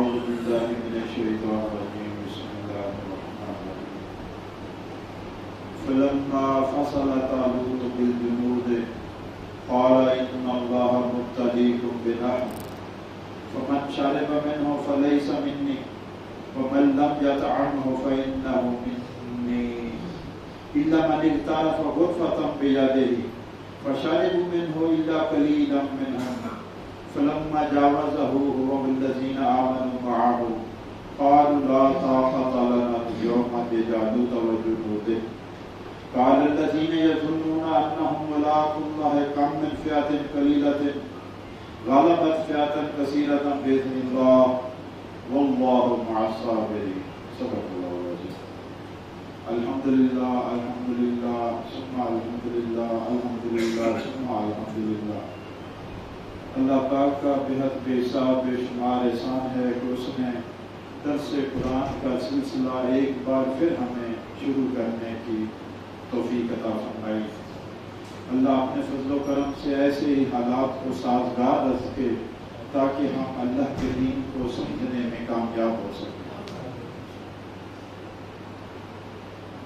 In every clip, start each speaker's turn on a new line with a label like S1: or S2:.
S1: أعوذ بالله من الشيطان الرجيم بسم الله الرحمن الرحيم فلما فصل طالوت بالجنود قال إن الله مبتليكم بنهر فمن شرب منه فليس مني ومن لم يطعمه فإنه مني إلا من اغترف غرفة بيده فشربوا منه إلا قليلا منهم فلما جاوزه هو والذين آمنوا معه قالوا لا طاقة لنا اليوم بجالوت وجنوده قال الذين يظنون أنهم ملاقو الله كم من فئة قليلة غلبت فئة كثيرة بإذن الله والله مع الصابرين صدق الله العظيم الحمد لله الحمد لله ثم الحمد لله الحمد لله ثم الحمد لله اللہ پاک کا بہت بے حساب بے شمار احسان ہے کہ اس نے درس قرآن کا سلسلہ ایک بار پھر ہمیں شروع کرنے کی توفیق عطا فرمائی۔ اللہ اپنے فضل و کرم سے ایسے ہی حالات کو سازگار رکھے تاکہ ہم اللہ کے دین کو سمجھنے میں کامیاب ہو سکیں۔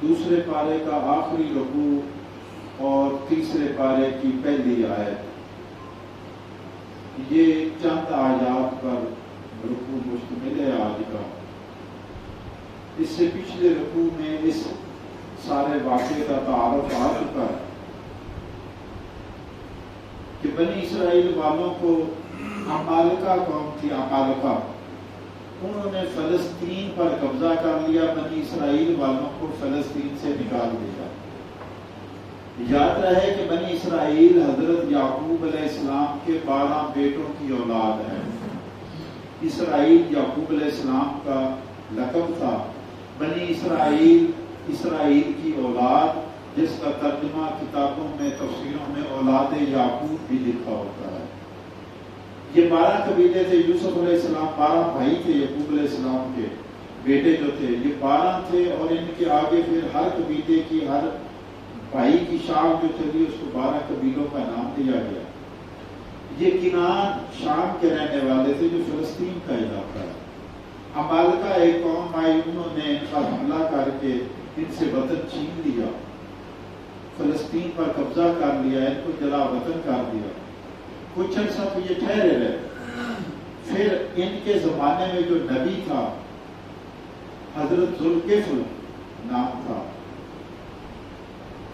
S1: دوسرے پارے کا آخری رکوع اور تیسرے پارے کی پہلی آیت، یہ چند آیات پر رکوع مشتمل ہے آج کا۔ اس سے پچھلے رکوع میں اس سارے واقعے کا تعارف آ چکا ہے کہ بنی اسرائیل والوں کو عمالقہ قوم تھی، عمالقہ، انہوں نے فلسطین پر قبضہ کر لیا، بنی اسرائیل والوں کو فلسطین سے نکال دیا۔ یاد رہے کہ بنی اسرائیل حضرت یعقوب علیہ السلام کے 12 بیٹوں کی اولاد ہے۔ اسرائیل یعقوب علیہ السلام کا لقب تھا۔ بنی اسرائیل، اسرائیل کی اولاد، جس کا ترجمہ کتابوں میں تفسیروں میں اولاد یعقوب بھی لکھا ہوتا ہے۔ یہ 12 قبیلے تھے۔ یوسف علیہ السلام 12 بھائی تھے، یعقوب علیہ السلام کے بیٹے جو تھے یہ 12 تھے، اور ان کے آگے پھر ہر قبیلے کی، ہر بھائی کی شام جو چلی اس کو 12 قبیلوں کا نام دیا گیا۔ یہ کنعان شام کے رہنے والے تھے جو فلسطین کا علاقہ ہے۔ عمالقہ ایک قوم آئی، انہوں نے ان پر حملہ کر کے ان سے وطن چھین لیا، فلسطین پر قبضہ کر لیا، ان کو جلا وطن کر دیا۔ کچھ عرصہ تو یہ ٹھہرے رہے، پھر ان کے زمانے میں جو نبی تھا حضرت ذوالکفل نام تھا،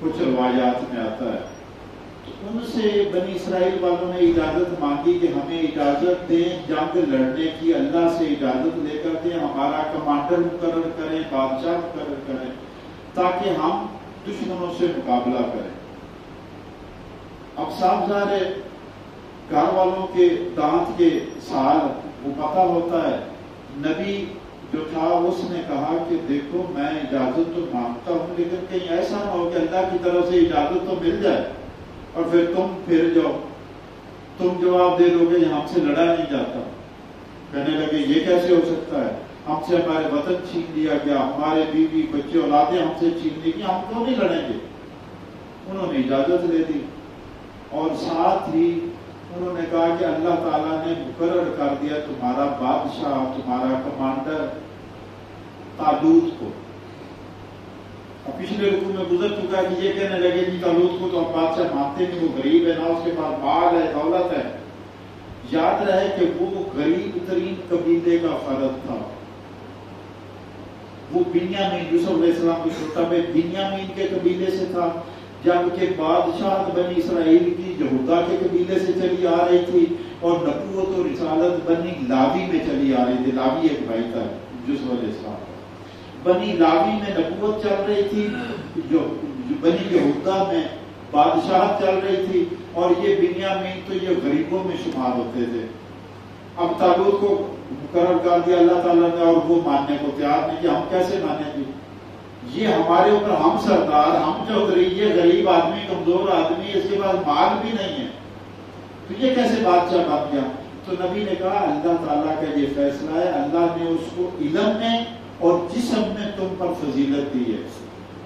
S1: کچھ روایات میں آتا ہے، تو ان سے بنی اسرائیل والوں نے اجازت مانگی کہ ہمیں اجازت دیں جنگ لڑنے کی، اللہ سے اجازت لے کر دیں، ہمارا کمانڈر مقرر کریں، بادشاہ مقرر کریں، تاکہ ہم دشمنوں سے مقابلہ کریں۔ اب صاحب ظاہر گھر والوں کے دانت کے سال وہ پتہ ہوتا ہے۔ نبی جو تھا اس نے کہا کہ دیکھو میں اجازت تو مانگتا ہوں، لیکن کہیں ایسا نہ ہو کہ اللہ کی طرف سے اجازت تو مل جائے اور پھر تم پھر جاؤ، تم جواب دے دو گے ہم سے لڑا نہیں جاتا۔ کہنے لگے یہ کیسے ہو سکتا ہے، ہم سے ہمارے وطن چھین لیا گیا، ہمارے بیوی بچے اولادیں ہم سے چھین لی گئی، ہم کیوں نہیں لڑیں گے؟ انہوں نے اجازت لے دی، اور ساتھ ہی انہوں نے کہا کہ اللہ تعالیٰ نے مقرر کر دیا تمہارا بادشاہ، تمہارا کمانڈر طالوت کو۔ اب پچھلے رکوع میں گزر چکا ہے کہ یہ کہنے لگے کہ طالوت کو تو ہم بادشاہ مانتے نہیں، وہ غریب ہے، نہ اس کے پاس مال ہے، دولت ہے۔ یاد رہے کہ وہ غریب ترین قبیلے کا فرد تھا، وہ بنیامین، یوسف علیہ السلام کو چھوٹا بیٹا بنیامین کے قبیلے سے تھا، جبکہ بادشاہت بنی اسرائیل کی یہودا کے قبیلے سے چلی آ رہی تھی، اور نبوت و رسالت بنی لاوی میں چلی آ رہی تھی۔ لاوی ایک بھائی تھا یوسف علیہ السلام، بنی لاوی میں نبوت چل رہی تھی، جو بنی یہودا میں بادشاہت چل رہی تھی، اور یہ بنیامین تو یہ غریبوں میں شمار ہوتے تھے۔ اب طالوت کو مقرر کر دیا اللہ تعالیٰ نے، اور وہ ماننے کو تیار نہیں کہ ہم کیسے مانیں گے، یہ ہمارے اوپر، ہم سردار، ہم چودھری، یہ غریب آدمی، کمزور آدمی، اس کے پاس مال بھی نہیں ہے، تو یہ کیسے بادشاہ بن گیا؟ تو نبی نے کہا اللہ تعالیٰ کا یہ فیصلہ ہے، اللہ نے اس کو علم میں اور جسم میں تم پر فضیلت دی ہے۔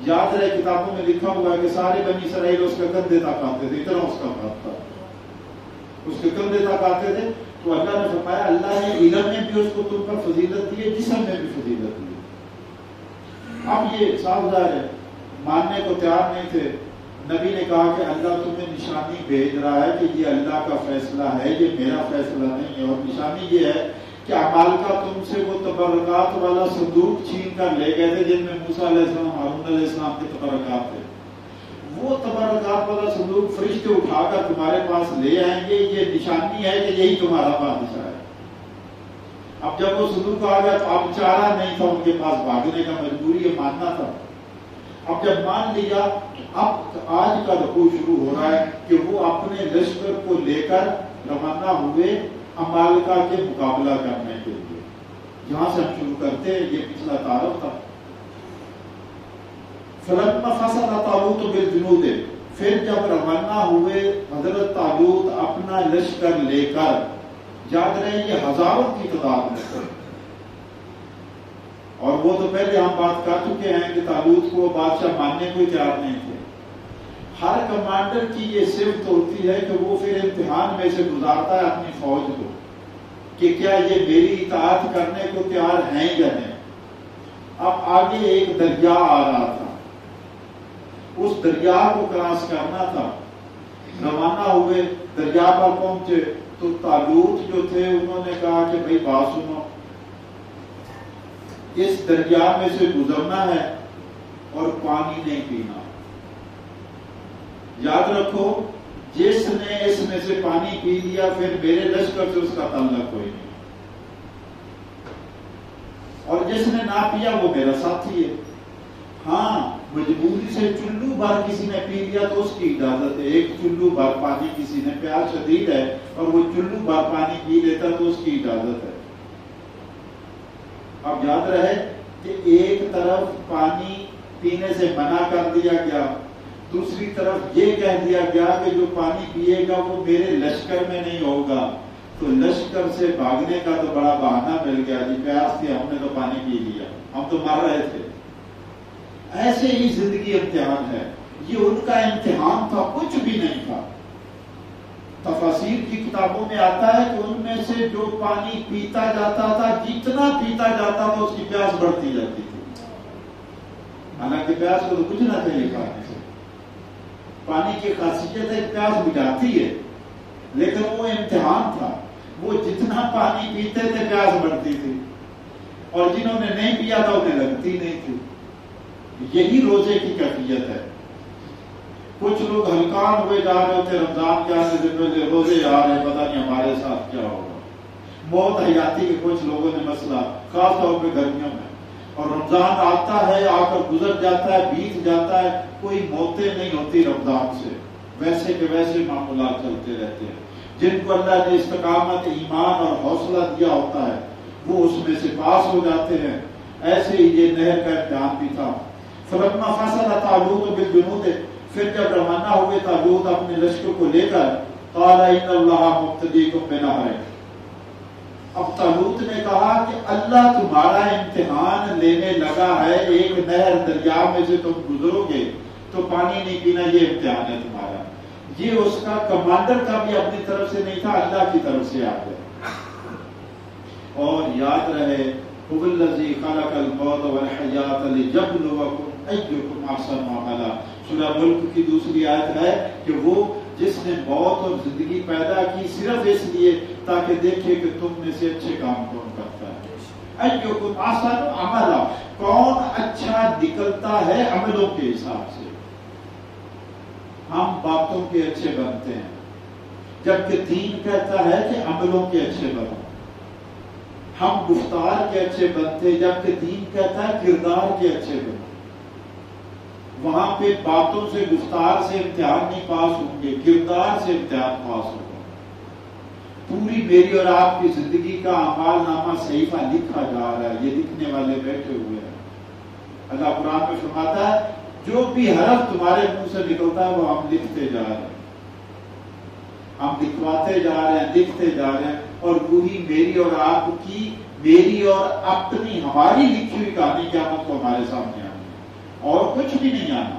S1: یاد رہے کتابوں میں لکھا ہوا ہے کہ سارے بنی اسرائیل اس کا کندھے تک آتے تھے، اتنا اس کا بات تھا، اس کے کندھے تک آتے تھے، تو اللہ نے فرمایا اللہ نے علم میں بھی اس کو تم پر فضیلت دی ہے، جسم میں بھی فضیلت دی ہے۔ اب یہ صاف ظاہر ہے ماننے کو تیار نہیں تھے۔ نبی نے کہا کہ اللہ تمہیں نشانی بھیج رہا ہے کہ یہ اللہ کا فیصلہ ہے، یہ میرا فیصلہ نہیں ہے، اور نشانی یہ ہے کہ اعمال کا تم سے وہ تبرکات والا صندوق چھین کر لے گئے تھے جن میں موسیٰ علیہ السلام، ہارون علیہ السلام کے تبرکات تھے، وہ تبرکات والا صندوق فرشتے اٹھا کر تمہارے پاس لے آئیں گے، یہ نشانی ہے کہ یہی تمہارا بادشاہ ہے۔ اب جب وہ صندوق آ گیا تو اب چارہ نہیں تھا ان کے پاس بھاگنے کا، مجبوری یہ ماننا تھا۔ اب جب مان لیا اب آج کا رکوع شروع ہو رہا ہے کہ وہ اپنے لشکر کو لے کر روانہ ہوئے عمالقہ کے مقابلہ کرنے کے لیے۔ جہاں سے ہم شروع کرتے ہیں یہ پچھلا تعارف تھا۔ فلما فصل طالوت بالجنود، پھر جب روانہ ہوئے حضرت طالوت اپنا لشکر لے کر، یاد رہے یہ ہزاروں کی تعداد میں، اور وہ تو پہلے ہم بات کر چکے ہیں کہ طالوت کو بادشاہ ماننے کو تیار نہیں تھے۔ ہر کمانڈر کی یہ صفت ہوتی ہے کہ وہ پھر امتحان میں سے گزارتا ہے اپنی فوج کو کہ کیا یہ میری اطاعت کرنے کو تیار ہیں یا نہیں۔ اب آگے ایک دریا آ رہا تھا، اس دریا کو کراس کرنا تھا۔ روانہ ہوئے، دریا پر پہنچے تو طالوت جو تھے انہوں نے کہا کہ بھئی بات سنو، اس دریا میں سے گزرنا ہے اور پانی نہیں پینا۔ یاد رکھو جس نے اس میں سے پانی پی لیا پھر میرے لشکر سے اس کا تعلق کوئی نہیں، اور جس نے نہ پیا وہ میرا ساتھی ہے۔ ہاں مجبوری سے چلو بھر کسی نے پی لیا تو اس کی اجازت ہے، ایک چلو بھر پانی کسی نے، پیاس شدید ہے اور وہ چلو بھر پانی پی لیتا تو اس کی اجازت ہے۔ اب یاد رہے کہ ایک طرف پانی پینے سے منع کر دیا گیا، دوسری طرف یہ کہہ دیا گیا کہ جو پانی پیے گا وہ میرے لشکر میں نہیں ہوگا، تو لشکر سے بھاگنے کا تو بڑا بہانہ مل گیا، جی پیاس تھی ہم نے تو پانی پی لیا، ہم تو مر رہے تھے۔ ایسے ہی زندگی امتحان ہے، یہ ان کا امتحان تھا، کچھ بھی نہیں تھا۔ تفاسیر کی کتابوں میں آتا ہے کہ ان میں سے جو پانی پیتا جاتا تھا جتنا پیتا جاتا تھا اس کی پیاس بڑھتی جاتی تھی، حالانکہ پیاس کو تو بجھنا چاہیے پانی سے، پانی کی خاصیت ہے پیاس بجھاتی ہے، لیکن وہ امتحان تھا، وہ جتنا پانی پیتے تھے پیاس بڑھتی تھی، اور جنہوں نے نہیں پیا تھا انہیں لگتی نہیں تھی۔ یہی روزے کی کیفیت ہے۔ کچھ لوگ ہلکان ہوئے جا رہے ہوتے، رمضان کے آنے سے پہلے روزے آ رہے، پتہ نہیں ہمارے ساتھ کیا ہوگا۔ موت حیاتی کے کچھ لوگوں نے مسئلہ، خاص طور پہ گرمیوں میں، اور رمضان آتا ہے آ کر گزر جاتا ہے، بیت جاتا ہے، کوئی موتیں نہیں ہوتی رمضان سے، ویسے کہ ویسے معاملات چلتے رہتے ہیں۔ جن کو اللہ نے استقامت، ایمان اور حوصلہ دیا ہوتا ہے وہ اس میں سے پاس ہو جاتے ہیں۔ ایسے ہی یہ نہر کا امتحان بھی تھا۔ فلما فصل طالوت بالجنود، پھر جب روانہ ہوئے طالوت اپنے لشکر کو لے کر، قال ان اللہ مبتلیکم بنہر، اب طالوت نے کہا کہ اللہ تمہارا امتحان لینے لگا ہے، ایک نہر دریا میں سے تم گزرو گے تو پانی نہیں پینا، یہ امتحان ہے تمہارا۔ یہ اس کا کمانڈر کا بھی اپنی طرف سے نہیں تھا، اللہ کی طرف سے آ گیا۔ اور یاد رہے هو الذی خلق الموت والحیات لیبلوکم ایکم احسن عملا، سورہ ملک کی دوسری آیت ہے کہ وہ جس نے موت اور زندگی پیدا کی صرف اس لیے تاکہ دیکھے کہ تم میں سے اچھے کام کون کرتا ہے۔ ایکم احسن عملا، کون اچھا نکلتا ہے عملوں کے حساب سے۔ ہم باتوں کے اچھے بنتے ہیں جبکہ دین کہتا ہے کہ عملوں کے اچھے بنو۔ ہم گفتار کے اچھے بنتے جبکہ دین کہتا ہے کردار کے اچھے بنو۔ وہاں پہ باتوں سے، گفتار سے امتحان نہیں پاس ہوں گے، کردار سے امتحان پاس ہوگا۔ پوری میری اور آپ کی زندگی کا اعمال نامہ صحیفہ لکھا جا رہا ہے، یہ لکھنے والے بیٹھے ہوئے ہیں۔ اللہ قرآن میں فرماتا ہے جو بھی حرف تمہارے منہ سے نکلتا ہے وہ ہم لکھتے جا رہے ہیں، ہم لکھواتے جا رہے ہیں، لکھتے جا رہے ہیں، اور وہی میری اور آپ کی، میری اور اپنی، ہماری لکھی ہوئی کہانی قیامت کو ہمارے سامنے آنی ہے، اور کچھ بھی نہیں آنا۔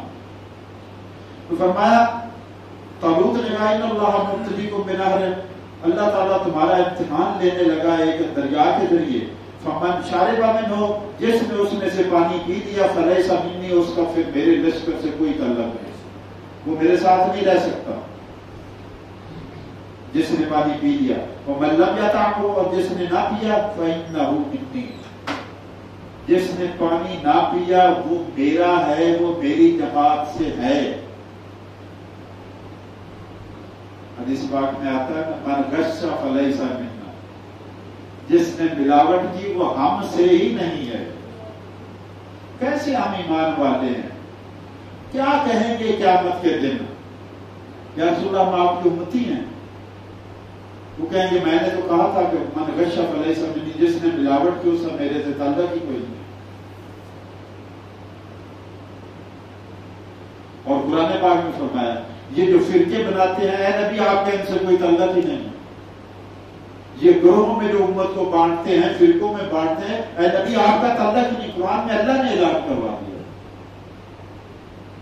S1: تو فرمایا طالوت نے کہا ان اللہ مبتلیکم بنہر، اللہ تعالیٰ تمہارا امتحان لینے لگا ایک دریا کے ذریعے. فمن شارب منہ، جس نے اس میں سے پانی پی لیا، فلیس منی، اس کا پھر میرے لشکر سے کوئی تعلق نہیں، وہ میرے ساتھ نہیں رہ سکتا. جس نے پانی پی لیا. ومن لم یطعمہ، اور جس نے نہ پیا، فإنہ منی، جس نے پانی نہ پیا وہ میرا ہے، وہ میری جماعت سے ہے. حدیث پاک میں آتا ہے من غش فلیس منا، جس نے ملاوٹ کی وہ ہم سے ہی نہیں ہے. کیسے ہم ایمان والے ہیں؟ کیا کہیں گے قیامت کے دن؟ یا رسول اللہ ہم آپ کی امتی ہیں؟ وہ کہیں گے میں نے تو کہا تھا کہ من غش فلیس منی، جس نے ملاوٹ کی اس کا میرے سے تعلق ہی کوئی نہیں. اور قرآن پاک میں فرمایا یہ جو فرقے بناتے ہیں، اے نبی آپ کے ان سے کوئی تعلق ہی نہیں. یہ گروہوں میں جو امت کو بانٹتے ہیں، فرقوں میں بانٹتے ہیں، اے نبی آپ کا تعلق ہی نہیں. قرآن میں اللہ نے اعلان کروا دیا.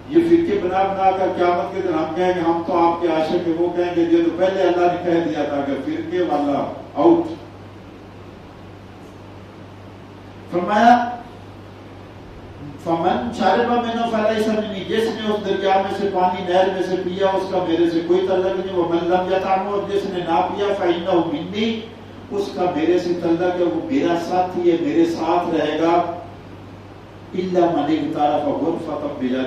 S1: یہ فرقے بنا بنا کر قیامت کے دن ہم کہیں گے ہم تو آپ کے عاشق ہیں، وہ کہیں گے یہ تو پہلے اللہ نے کہہ دیا تھا کہ فرقے والا آؤٹ. فرمایا فمن شارب منہ فلیس منی، جس نے اس دریا میں سے پانی نہر میں سے پیا اس کا میرے سے کوئی تعلق نہیں. ومن لم یطعمہ، اور جس نے نہ پیا، فإنہ منی، اس کا میرے سے تعلق ہے، وہ میرا ساتھی ہے، میرے ساتھ رہے گا. الا من اغترف غرفۃ بیدہ،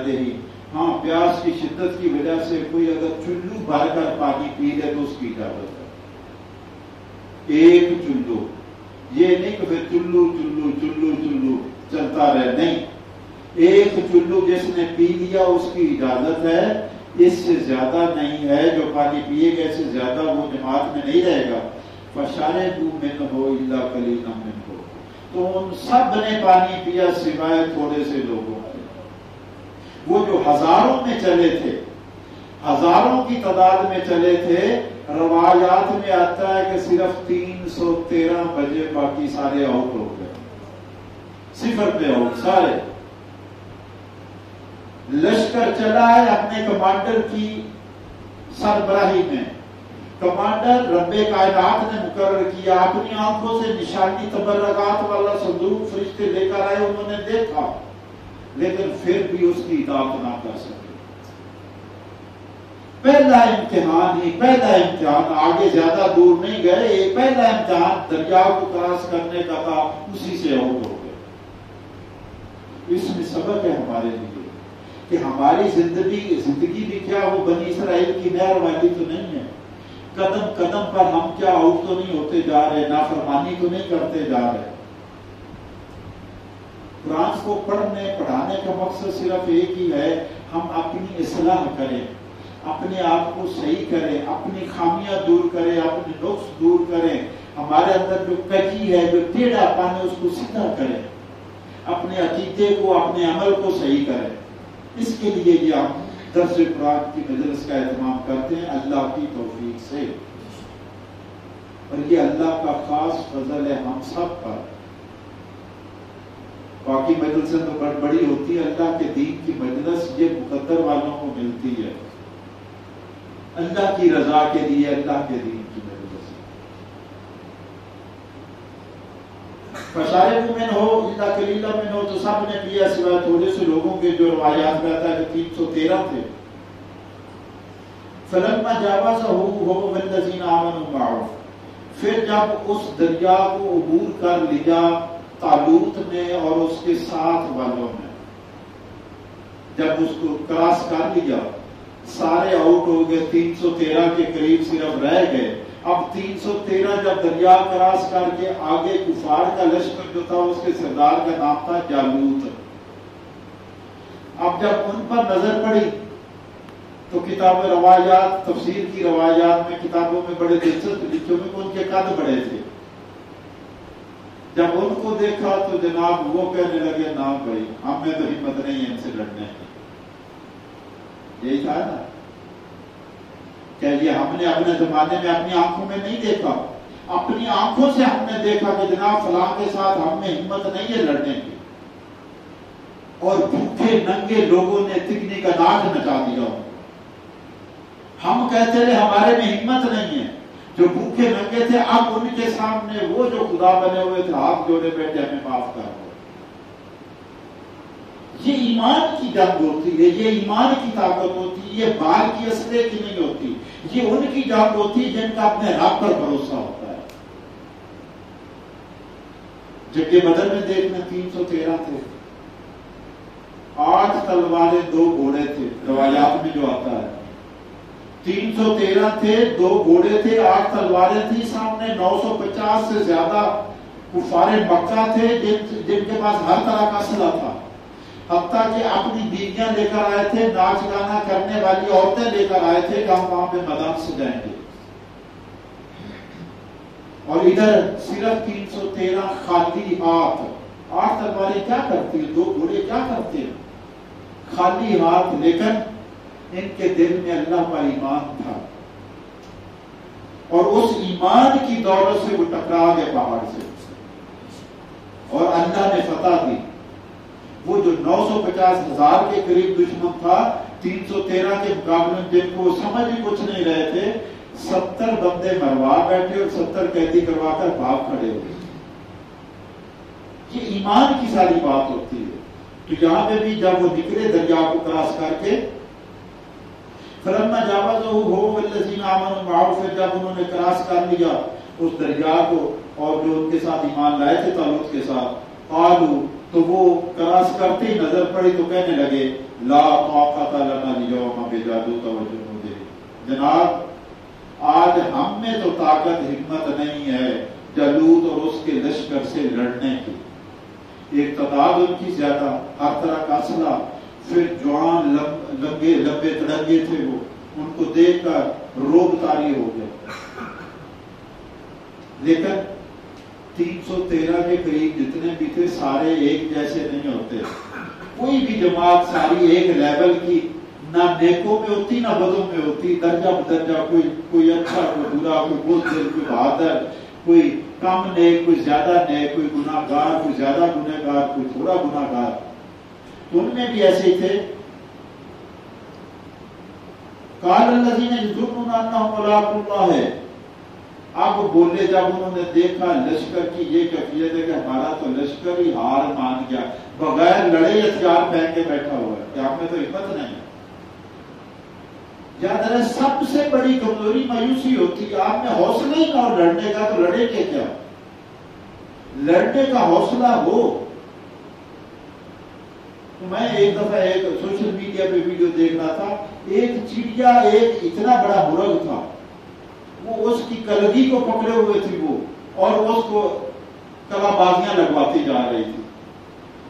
S1: ہاں پیاس کی شدت کی وجہ سے کوئی اگر چلو بھر کر پانی پی لے تو اس کی اجازت ہے. ایک چلو، یہ نہیں کہ پھر چلو چلو چلو چلو چلتا رہے، نہیں. ایک چلو جس نے پی لیا اس کی اجازت ہے، اس سے زیادہ نہیں ہے. جو پانی پیے گا اس سے زیادہ وہ جماعت میں نہیں رہے گا. فشربوا منہ الا قلیلا منہ، تو ان سب نے پانی پیا سوائے تھوڑے سے لوگوں کے. وہ جو ہزاروں میں چلے تھے، ہزاروں کی تعداد میں چلے تھے، روایات میں آتا ہے کہ صرف 313 بجے باقی سارے آؤٹ ہو گئے، صفر پہ آؤٹ سارے. لشکر چلا ہے اپنے کمانڈر کی سربراہی میں. کمانڈر رب کائنات نے مقرر کیا، اپنی آنکھوں سے نشانی تبرکات والا صندوق فرشتے لے کر آئے، انہوں نے دیکھا، لیکن پھر بھی اس کی اطاعت نہ کر سکے. پہلا امتحان ہی پہلا امتحان، آگے زیادہ دور نہیں گئے. پہلا امتحان دریا کو کراس کرنے کا تھا، اسی سے آؤٹ ہو گئے. اس میں سبق ہے ہمارے لیے کہ ہماری زندگی بھی کیا وہ بنی اسرائیل کی نہر والی تو نہیں ہے. قدم قدم پر ہم کیا آؤٹ تو نہیں ہوتے جا رہے، نافرمانی تو نہیں کرتے جا رہے. قرآن کو پڑھانے کا مقصد صرف ایک ہی ہے، ہم اپنی اصلاح کریں، اپنے آپ کو صحیح کریں، اپنی خامیاں دور کریں، اپنے نقص دور کریں، ہمارے اندر جو کجی ہے، جو ٹیڑھا پن ہے اس کو سیدھا کریں، اپنے عقیدے کو، اپنے عمل کو صحیح کریں. اس کے لیے یہ ہم درس قرآن کی مجلس کا اہتمام کرتے ہیں اللہ کی توفیق سے. اور یہ اللہ کا خاص فضل ہے ہم سب پر. باقی مجلسیں تو بڑی ہوتی ہے، اللہ کے دین کی مجلس یہ مقدر والوں کو ملتی ہے، اللہ کی رضا کے لیے، اللہ کے دین کی مجلس. فشاربوا منہ الا قلیلا منہ، تو سب نے پیا سوائے تھوڑے سے لوگوں کے، جو روایات میں آتا ہے کہ 313 تھے. فلما جاوزہ هو والذین آمنوا معه، پھر جب اس دریا کو عبور کر لیا طالوت نے اور اس کے ساتھ والوں نے، جب اس کو کراس کر لیا، سارے آؤٹ ہو گئے، 313 کے قریب صرف رہ گئے. اب 313 جب دریا کراس کر کے آگے کفار کا لشکر جو تھا اس کے سردار کا نام تھا جالوت. اب جب ان پر نظر پڑی تو کتاب روایات، تفسیر کی روایات میں، کتابوں میں بڑے دلچسپ لکھے ہوئے کہ ان کے قد بڑے تھے. جب ان کو دیکھا تو جناب وہ کہنے لگے نا بھائی ہمیں تو ہمت نہیں ہے ان سے لڑنے کی. یہی تھا نا کہ یہ ہم نے اپنے زمانے میں اپنی آنکھوں میں نہیں دیکھا، اپنی آنکھوں سے ہم نے دیکھا کہ جناب فلاں کے ساتھ ہم میں ہمت نہیں ہے لڑنے کی. اور بھوکے ننگے لوگوں نے تکنی کا ناچ نچا دیا. ہم کہتے رہے ہمارے میں ہمت نہیں ہے. جو بھوکے ننگے تھے اب ان کے سامنے وہ جو خدا بنے ہوئے تھے ہاتھ جوڑے بیٹھے ہمیں معاف کر دو. یہ ایمان کی جنگ ہوتی ہے، یہ ایمان کی طاقت ہوتی ہے، یہ بال کی اسلحے کی نہیں ہوتی. یہ ان کی جنگ ہوتی ہے جن کا اپنے رب پر بھروسہ ہوتا ہے. جنگ بدر میں دیکھنا 313 تھے، 8 تلواریں 2 گھوڑے تھے، روایات میں جو آتا ہے 313 تھے، 2 گھوڑے تھے، 8 تلواریں تھی، سامنے 950 سے زیادہ کفار مکہ تھے جن کے پاس ہر طرح کا اسلحہ تھا. حتیٰ کہ اپنی بیویاں لے کر آئے تھے، ناچ گانا کرنے والی عورتیں لے کر آئے تھے کہ ہم وہاں پہ میدان سجائیں گے. اور ادھر صرف 313 خالی ہاتھ. 8 تلواریں کیا کرتی ہیں، 2 گھوڑے کیا کرتے ہیں، خالی ہاتھ. لیکن ان کے دل میں اللہ پر ایمان تھا اور اس ایمان کی دولت سے وہ ٹکرا گئے پہاڑ سے اور اللہ نے فتح دی. وہ جو 950,000 کے قریب دشمن تھا 313 کے مقابلے میں جن کو سمجھ ہی کچھ نہیں رہے تھے، 70 بندے مروا بیٹھے اور 70 قیدی کروا کر بھاگ کھڑے ہوئے. یہ ایمان کی ساری بات ہوتی ہے. تو یہاں پہ بھی جب وہ نکلے دریا کو کراس کر کے، فلما جاوزہ هو والذین آمنوا معه، پھر جب انہوں نے کراس کر لیا اس دریا کو اور جو ان کے ساتھ ایمان لائے تھے طالوت کے ساتھ، قالوا، تو وہ کراس کرتے ہی نظر پڑی تو کہنے لگے لا طاقت لنا اليوم بجالوت وجنودہ، جناب آج ہم میں تو طاقت ہمت نہیں ہے جالوت اور اس کے لشکر سے لڑنے کی. ایک تعداد ان کی زیادہ، ہر طرح کا اسلحہ، پھر جوان لمبے تڑنگے تھے، وہ ان کو دیکھ کر روب طاری ہو گیا. لیکن 313 کے قریب جتنے بھی تھے سارے ایک جیسے نہیں ہوتے. کوئی بھی جماعت ساری ایک لیول کی نہ نیکوں میں ہوتی نہ بدوں میں ہوتی، درجہ بدرجہ، کوئی اچھا، کوئی برا، کوئی بزدل، کوئی بہادر، کوئی کم نیک، کوئی زیادہ نیک، کوئی گناہ گار، کوئی زیادہ گناہ گار، کوئی تھوڑا گناہ گار. ان میں بھی ایسے ہی تھے. قال الذین یظنون انہم ملاقو اللہ، اب بولے جب انہوں نے دیکھا لشکر کی یہ کیفیت ہے کہ ہمارا تو لشکر ہی ہار مان گیا، بغیر لڑے ہتھیار پہن کے بیٹھا ہوا ہے، کہ آپ میں تو ہمت نہیں ہے. یاد رہے سب سے بڑی کمزوری مایوسی ہوتی ہے. آپ میں حوصلہ ہی نہ ہو لڑنے کا تو لڑے کہ کیا، لڑنے کا حوصلہ ہو. میں ایک دفعہ ایک سوشل میڈیا پہ ویڈیو دیکھ رہا تھا، ایک چڑیا ایک اتنا بڑا مرغ تھا، وہ اس کی کلگی کو پکڑے ہوئے تھی وہ، اور اس کو کلا بازیاں لگواتی جا رہی تھی.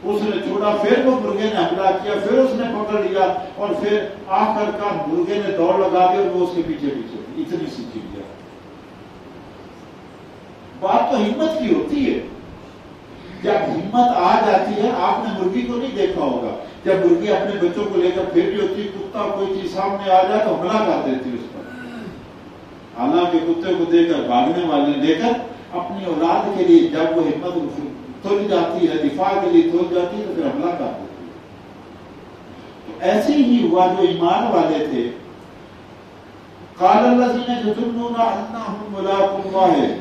S1: اس نے چھوڑا، پھر وہ مرغے نے حملہ کیا، پھر اس نے پکڑ لیا، اور پھر آخر کا مرغے نے دوڑ لگا دی اور وہ اس کے پیچھے پیچھے تھی. اتنی سی چڑیا. بات تو ہمت کی ہوتی ہے. جب ہمت آ جاتی ہے، آپ نے مرغی کو نہیں دیکھا ہوگا، جب مرغی اپنے بچوں کو لے کر پھر بھی ہوتی، کتا کوئی چیز سامنے آ جائے تو حملہ کر دیتی اس پر. حالانکہ کتے کو دے کر بھاگنے والے، لے کر اپنی اولاد کے لیے جب وہ ہمت تھل جاتی ہے، دفاع کے لیے تھل جاتی ہے تو پھر حملہ کر دیتی ہے. تو ایسے ہی ہوا جو ایمان والے تھے. قال الذین یظنون انہم ملاقو اللہ،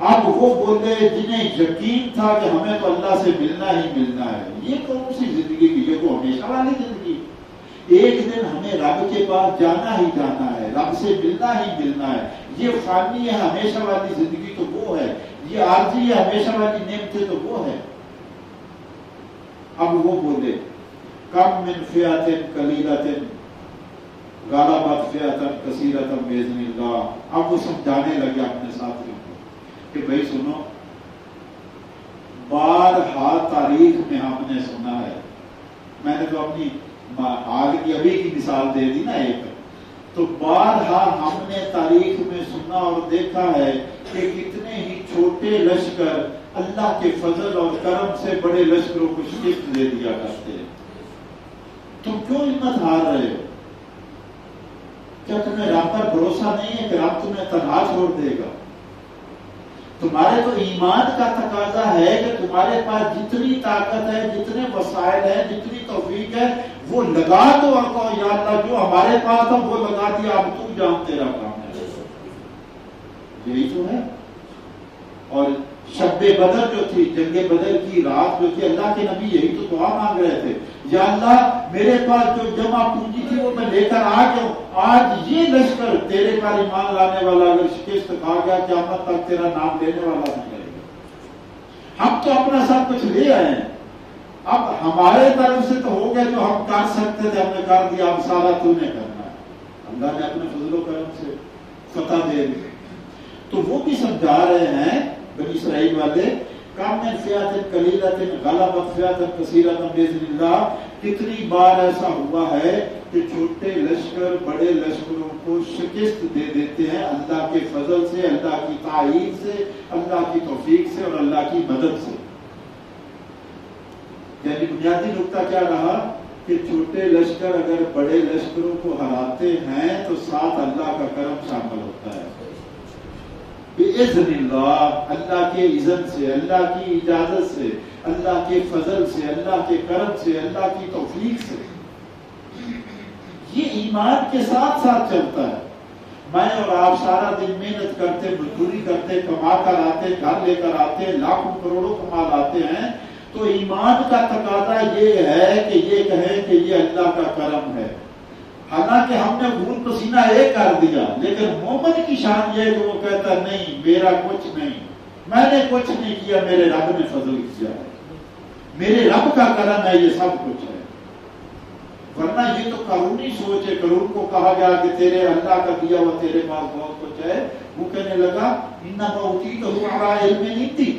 S1: اب وہ بولے جنہیں یقین تھا کہ ہمیں تو اللہ سے ملنا ہی ملنا ہے. یہ کون سی زندگی کی، یہ تو ہمیشہ والی زندگی. ایک دن ہمیں رب کے پاس جانا ہی جانا ہے، رب سے ملنا ہی ملنا ہے. یہ فانی ہے، ہمیشہ والی زندگی تو وہ ہے. یہ عارضی ہے، ہمیشہ والی نعمتیں تو وہ ہے. اب وہ بولے کم من فئۃ قلیلۃ غلبت فئۃ کثیرۃ باذن اللہ. اب وہ سمجھانے لگے اپنے ساتھیوں کو کہ بھائی سنو، بارہا تاریخ میں ہم نے سنا ہے، میں نے تو اپنی حال کی ابھی کی مثال دے دی نا ایک، تو بارہا ہم نے تاریخ میں سنا اور دیکھا ہے کہ کتنے ہی چھوٹے لشکر اللہ کے فضل اور کرم سے بڑے لشکروں کو شکست دے دیا کرتے ہیں. تم کیوں ہمت ہار رہے ہو؟ کیا تمہیں رب پر بھروسہ نہیں ہے کہ رب تمہیں تنہا چھوڑ دے گا؟ تمہارے تو ایمان کا تقاضا ہے کہ تمہارے پاس جتنی طاقت ہے، جتنے وسائل ہیں، جتنی توفیق ہے، وہ لگا دو اور کہو یا اللہ جو ہمارے پاس تھا وہ لگا دیا، اب تو جان تیرا کام ہے. یہی تو ہے. اور شب بدر جو تھی، جنگ بدر کی رات جو تھی، اللہ کے نبی یہی تو دعا مانگ رہے تھے، یا اللہ میرے پاس جو جمع پونجی تھی وہ میں لے کر آ جاؤں، آج یہ لشکر تیرے پر ایمان لانے والا اگر شکست کھا گیا قیامت تک تیرا نام لینے والا نہیں رہے گا. ہم تو اپنا سب کچھ لے آئے ہیں، اب ہمارے طرف سے تو ہو گیا جو ہم کر سکتے تھے، ہم نے کر دیا، اب سارا تو نے کرنا ہے. اللہ نے اپنے فضل و کرم سے فتح دے دی. تو وہ بھی سمجھا رہے ہیں بنی اسرائیل والے، کم من فئۃ قلیلۃ غلبت فئۃ کثیرۃ باذن اللہ. کتنی بار ایسا ہوا ہے کہ چھوٹے لشکر بڑے لشکروں کو شکست دے دیتے ہیں اللہ کے فضل سے، اللہ کی تائید سے، اللہ کی توفیق سے اور اللہ کی مدد سے. یعنی بنیادی نقطہ کیا رہا کہ چھوٹے لشکر اگر بڑے لشکروں کو ہراتے ہیں تو ساتھ اللہ کا کرم شامل ہوتا ہے. بِإِذْنِ اللہ، اللہ کے اذن سے، اللہ کی اجازت سے، اللہ کے فضل سے، اللہ کے کرم سے، اللہ کی توفیق سے. یہ ایمان کے ساتھ ساتھ چلتا ہے. میں اور آپ سارا دن محنت کرتے، مزدوری کرتے، کما کر آتے، گھر لے کر آتے، لاکھوں کروڑوں کما لاتے ہیں، تو ایمان کا تقاضا یہ ہے کہ یہ کہیں کہ یہ اللہ کا کرم ہے. حالانکہ ہم نے خون پسینہ ایک کر دیا، لیکن مومن کی شان یہ ہے کہ وہ کہتا نہیں میرا کچھ نہیں، میں نے کچھ نہیں کیا، میرے رب نے فضل کیا ہے، میرے رب کا کرم ہے، یہ سب کچھ ہے. ورنہ یہ تو قارونی سوچ ہے. قارون کو کہا گیا کہ تیرے اللہ کا دیا ہوا تیرے پاس بہت کچھ ہے، وہ کہنے لگا انما اوتیتہ علی علم عندی،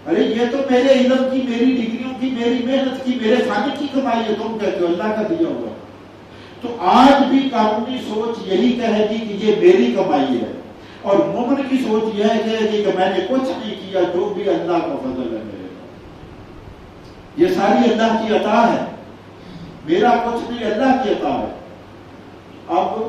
S1: ارے یہ تو میرے علم کی، میری ڈگریوں کی، میری محنت کی، میرے فن کی کمائی ہے، تم کہتے ہو اللہ کا دیا ہوا. تو آج بھی قانونی سوچ یہی کہے گی کہ یہ میری کمائی ہے، اور مومن کی سوچ یہ کہے گی کہ میں نے کچھ نہیں کیا، جو بھی اللہ کا فضل ہے میرے پاس، یہ ساری اللہ کی عطا ہے، میرا کچھ نہیں، اللہ کی عطا ہے. اب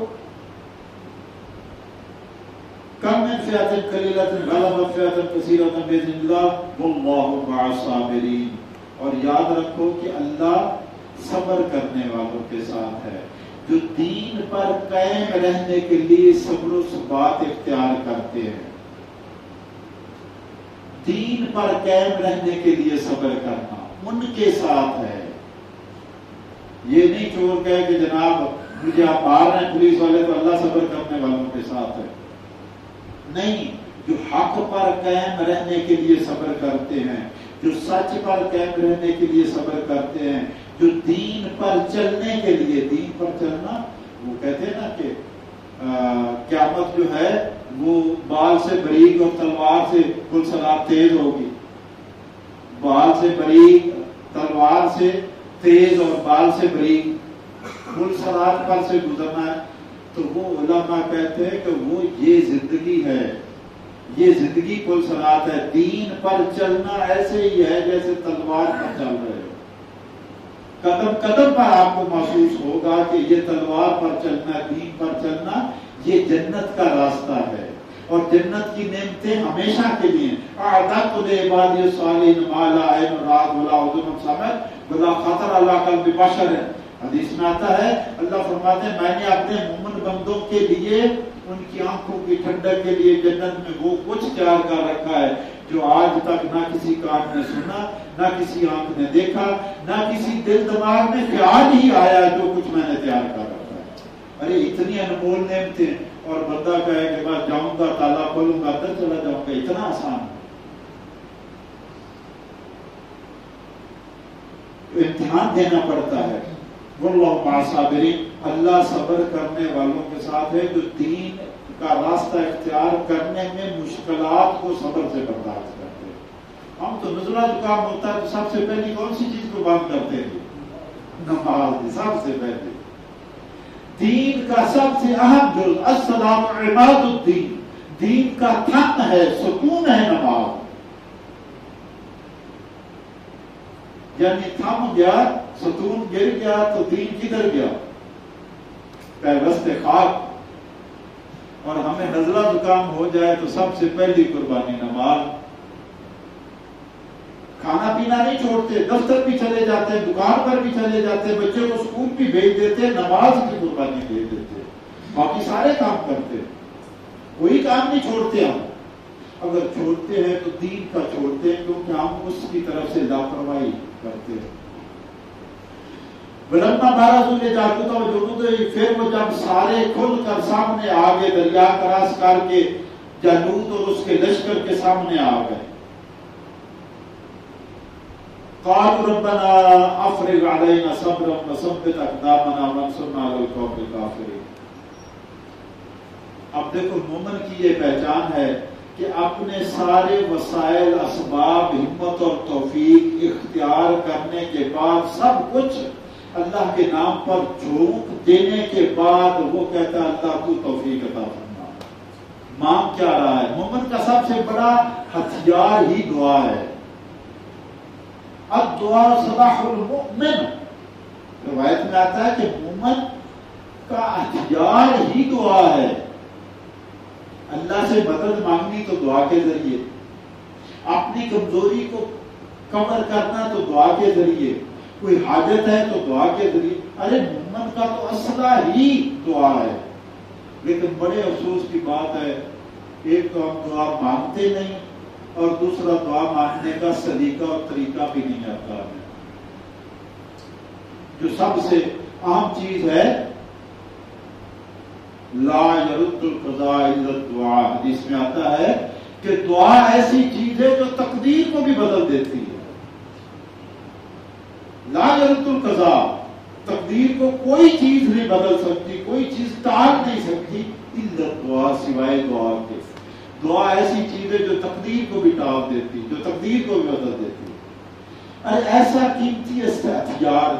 S1: کم من فئۃ قلیلۃ غلبت فئۃ کثیرۃ باذن اللہ واللہ مع الصابرین. اور یاد رکھو کہ اللہ صبر کرنے والوں کے ساتھ ہے، جو دین پر قائم رہنے کے لیے صبر و ثبات اختیار کرتے ہیں. دین پر قائم رہنے کے لیے صبر کرنا ان کے ساتھ ہے. یہ نہیں چھوڑ گئے کہ جناب مجھے آپ مار رہے ہیں پولیس والے تو اللہ صبر کرنے والوں کے ساتھ ہے. نہیں، جو حق پر قائم رہنے کے لیے صبر کرتے ہیں، جو سچ پر قائم رہنے کے لیے صبر کرتے ہیں، جو دین پر چلنے کے لیے، دین پر چلنا، وہ کہتے ہیں نا کہ قیامت جو ہے وہ بال سے بریک اور تلوار سے پلسرات تیز ہوگی. بال سے بریک، تلوار سے تیز اور بال سے بریک، پلسرات پر سے گزرنا ہے. تو وہ علماء کہتے ہیں کہ وہ یہ زندگی ہے، یہ زندگی پلسرات ہے. دین پر چلنا ایسے ہی ہے جیسے تلوار پر چل رہے ہو. قدم قدم پر آپ کو محسوس ہوگا کہ یہ تلوار پر چلنا، دین پر چلنا، یہ جنت کا راستہ ہے، اور جنت کی نعمتیں ہمیشہ کے لیے. اعددت لعبادی الصالحین ما لا عین رأت ولا اذن سمعت ولا خطر علی قلب بشر. حدیث میں آتا ہے اللہ فرماتے ہیں میں نے اپنے مومن بندوں کے لیے ان کی آنکھوں کی ٹھنڈک کے لیے جنت میں وہ کچھ تیار کر رکھا ہے جو آج تک نہ کسی کان نے سنا، نہ کسی آنکھ نے دیکھا، نہ کسی دل دماغ میں خیال ہی آیا جو کچھ میں نے تیار کر رکھا ہے. ارے اتنی انمول نعمتیں، اور بندہ کہے کہ بس جاؤں گا تالا کھولوں گا اندر چلا جاؤں گا، اتنا آسان ہے. امتحان دینا پڑتا ہے. واللہ مع الصابرین، اللہ صبر کرنے والوں کے ساتھ ہے جو دین کا راستہ اختیار کرنے میں مشکلات کو صبر سے برداشت کرتے ہیں. ہم تو نزلہ زکام ہوتا ہے تو سب سے پہلی کون سی چیز کو بند کرتے ہیں؟ نماز. سب سے پہلے دین کا سب سے اہم جز الصلاۃ عماد الدین، دین کا تھم ہے، ستون ہے نماز. یعنی تھم گیا، ستون گر گیا تو دین کدھر گیا؟ پیوست خاک. اور ہمیں نزلہ زکام ہو جائے تو سب سے پہلی قربانی نماز. کھانا پینا نہیں چھوڑتے، دفتر بھی چلے جاتے، دکان پر بھی چلے جاتے، بچے کو اسکول بھی بھیج دیتے، نماز کی قربانی دے دیتے، باقی سارے کام کرتے، کوئی کام نہیں چھوڑتے ہم. اگر چھوڑتے ہیں تو دین کا چھوڑتے ہیں کیونکہ ہم اس کی طرف سے لاپرواہی کرتے ہیں. ولما بارزوا لجالوت وجنوده، پھر وہ جب سارے کھل کر سامنے آ گئے، دریا کراس کر کے جالوت اور اس کے لشکر کے سامنے آ گئے. قالوا ربنا افرغ علينا صبرا وثبت اقدامنا وانصرنا على القوم الكافرين. اب دیکھو مومن کی یہ پہچان ہے کہ اپنے سارے وسائل، اسباب، ہمت اور توفیق اختیار کرنے کے بعد، سب کچھ اللہ کے نام پر جھونک دینے کے بعد وہ کہتا ہے اللہ تو توفیق عطا فرما. مانگ کیا رہا ہے؟ مومن کا سب سے بڑا ہتھیار ہی دعا ہے. الدعاء سلاح المؤمن، روایت میں آتا ہے کہ مومن کا ہتھیار ہی دعا ہے. اللہ سے مدد مانگنی تو دعا کے ذریعے، اپنی کمزوری کو کور کرنا تو دعا کے ذریعے، کوئی حاجت ہے تو دعا کے ذریعے. ارے مومن کا تو اسلحہ ہی دعا ہے. لیکن بڑے افسوس کی بات ہے، ایک تو ہم دعا مانگتے نہیں اور دوسرا دعا مانگنے کا سلیقہ اور طریقہ بھی نہیں آتا ہے. جو سب سے اہم چیز ہے، لا يرد القضاء الا الدعاء، حدیث میں آتا ہے کہ دعا ایسی چیز ہے جو تقدیر کو بھی بدل دیتی ہے. لا يرد القضاء، تقدیر کو کوئی چیز نہیں بدل سکتی، کوئی چیز ٹال نہیں سکتی الا الدعاء، سوائے دعا کے. دعا ایسی چیز ہے جو تقدیر کو بھی ٹال دیتی، جو تقدیر کو بھی بدل دیتی. ارے ایسا قیمتی ہتھیار،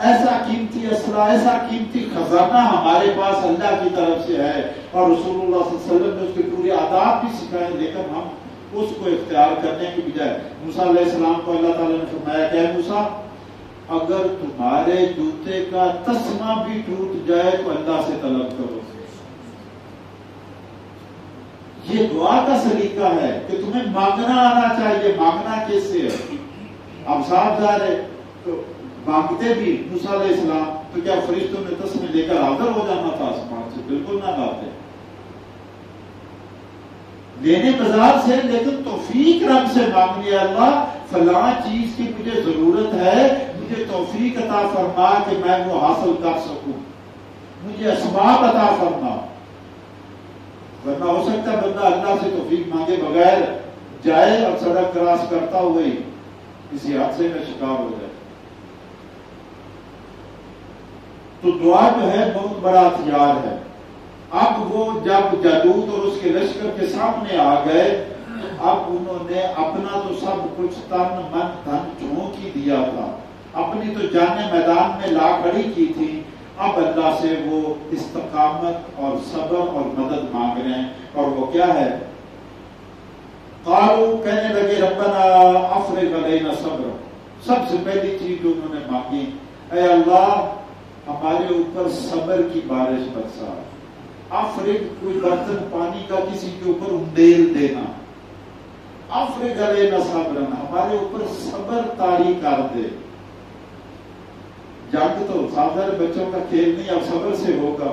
S1: ایسا قیمتی اسلحہ، ایسا قیمتی خزانہ ہمارے پاس اللہ کی طرف سے ہے، اور رسول اللہ صلی اللہ علیہ وسلم نے اس کے پورے آداب بھی سکھائے، لیکن ہم اس کو اختیار کرنے کی بجائے، موسیٰ علیہ السلام کو اللہ تعالیٰ نے فرمایا کہ اے موسیٰ، اگر تمہارے جوتے کا تسمہ بھی ٹوٹ جائے تو اللہ سے طلب کرو. یہ دعا کا سلیقہ ہے کہ تمہیں مانگنا آنا چاہیے. مانگنا کس سے ہے؟ اب صاحب ظاہر ہے تو مانگتے بھی موسیٰ علیہ السلام تو کیا فرشتوں نے تسمے لے کر حاضر ہو جانا تھا آسمان سے؟ بالکل نہ لاتے، لینے بازار سے، لیکن توفیق رب سے مانگنی ہے. اللہ فلاں چیز کی مجھے ضرورت ہے، مجھے توفیق عطا فرما کہ میں وہ حاصل کر سکوں، مجھے اسباب عطا فرما. ورنہ ہو سکتا ہے بندہ اللہ سے توفیق مانگے بغیر جائے اور سڑک کراس کرتا ہوئے کسی حادثے میں شکار ہو جائے. تو دعا جو ہے بہت بڑا ہتھیار ہے. اب وہ جب جالوت اور اس کے لشکر کے سامنے آ گئے، اب انہوں نے اپنا تو سب کچھ تن من دھن جھونک ہی دیا تھا، اپنی تو جانیں میدان میں لا کھڑی کی تھی. اب اللہ سے وہ استقامت اور صبر اور مدد مانگ رہے ہیں، اور وہ کیا ہے؟ قالوا، کہنے لگے ربنا افرغ علینا صبر. سب سے پہلی چیز جو انہوں نے مانگی، اے اللہ ہمارے اوپر صبر کی بارش برسا. افرغ، کوئی برتن پانی کا کسی کے اوپر انڈیل دینا. افرغ علینا صبرا، ہمارے اوپر صبر طاری کر دے. جنگ تو سادہ بچوں کا کھیل نہیں، اب صبر سے ہوگا،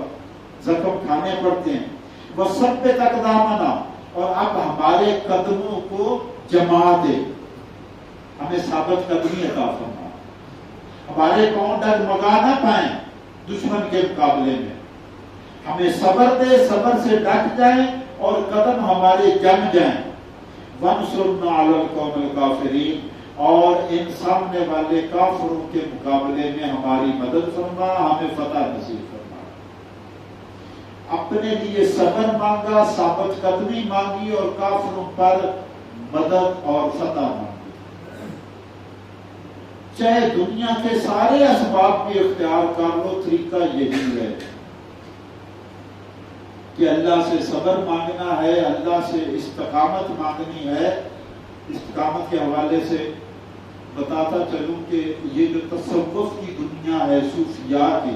S1: زخم کھانے پڑتے ہیں. وثبت اقدامنا، اور اب ہمارے قدموں کو جما دے، ہمیں ثابت قدمی عطا فرما، ہمارے پاؤں ڈگمگا نہ پائیں دشمن کے مقابلے میں. ہمیں صبر دے، صبر سے ڈٹ جائیں اور قدم ہمارے جم جائیں. وانصرنا علی القوم الکافرین، اور ان سامنے والے کافروں کے مقابلے میں ہماری مدد فرما، ہمیں فتح نصیب فرما. اپنے لیے صبر مانگا، ثابت قدمی مانگی، اور کافروں پر مدد اور فتح مانگی. چاہے دنیا کے سارے اسباب بھی اختیار کر لو، طریقہ یہی ہے کہ اللہ سے صبر مانگنا ہے، اللہ سے استقامت مانگنی ہے. استقامت کے حوالے سے بتاتا چلوں کہ یہ جو تصوف کی دنیا ہے، صوفیاء کی،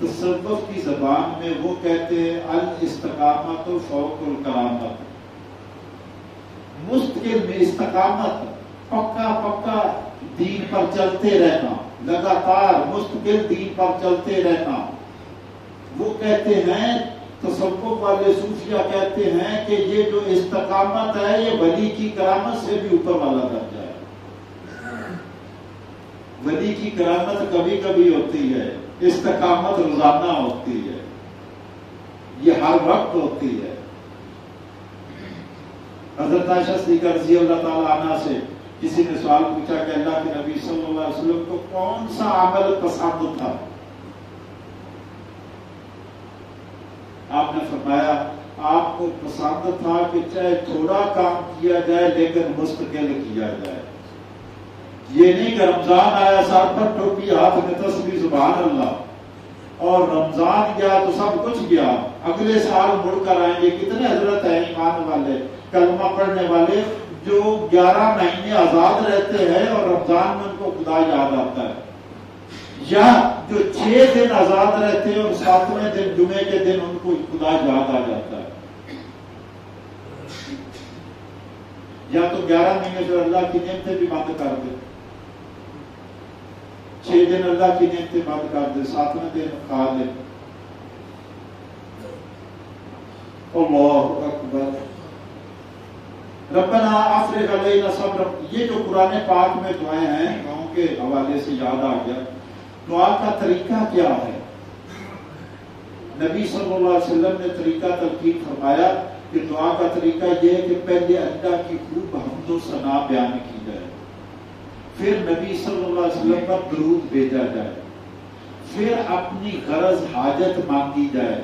S1: تصوف کی زبان میں وہ کہتے ہیں الاستقامت فوق الکرامت. مستقل میں استقامت، پکا پکا دین پر چلتے رہنا، لگاتار مستقل دین پر چلتے رہنا. وہ کہتے ہیں تصوف والے صوفیہ کہتے ہیں کہ یہ جو استقامت ہے یہ ولی کی کرامت سے بھی اوپر والا درجہ ہے. ولی کی کرامت کبھی کبھی ہوتی ہے، استقامت روزانہ ہوتی ہے، یہ ہر وقت ہوتی ہے. حضرت عائشہ صدیقہ رضی اللہ تعالی عنہا سے کسی نے سوال پوچھا کہ اللہ کے نبی صلی اللہ علیہ وسلم کو کون سا عمل پسند تھا؟ آپ نے فرمایا آپ کو پسند تھا کہ چاہے تھوڑا کام کیا جائے لیکن مستقل کیا جائے. یہ نہیں کہ رمضان آیا سر پر ٹوپی ہاتھ میں تسبیح سبحان اللہ اور رمضان گیا تو سب کچھ گیا، اگلے سال مڑ کر آئیں گے. کتنے حضرت ہیں ایمان والے کلمہ پڑھنے والے جو 11 مہینے آزاد رہتے ہیں اور رمضان میں ان کو خدا یاد آتا ہے، یا جو 6 دن آزاد رہتے ہیں اور 7ویں دن جمعے کے دن ان کو خدا یاد آ جاتا ہے. یا تو 11 مہینے جو اللہ کی نعمتیں بھی بند کر دے، 6 دن اللہ کی نعمتیں بند کر دے، 7ویں دن کھا لے. اللہ اکبر. ربنا افرغ علینا صبر. یہ جو قرآن پاک میں دعائیں ہیں دعاؤں کے حوالے سے یاد آ گیا. دعا کا طریقہ کیا ہے؟ نبی صلی اللہ علیہ وسلم نے طریقہ تلقین فرمایا کہ دعا کا طریقہ یہ ہے کہ پہلے اللہ کی خوب حمد و ثنا بیان کی جائے، پھر نبی صلی اللہ علیہ وسلم پر درود بھیجا جائے، پھر اپنی غرض حاجت مانگی جائے،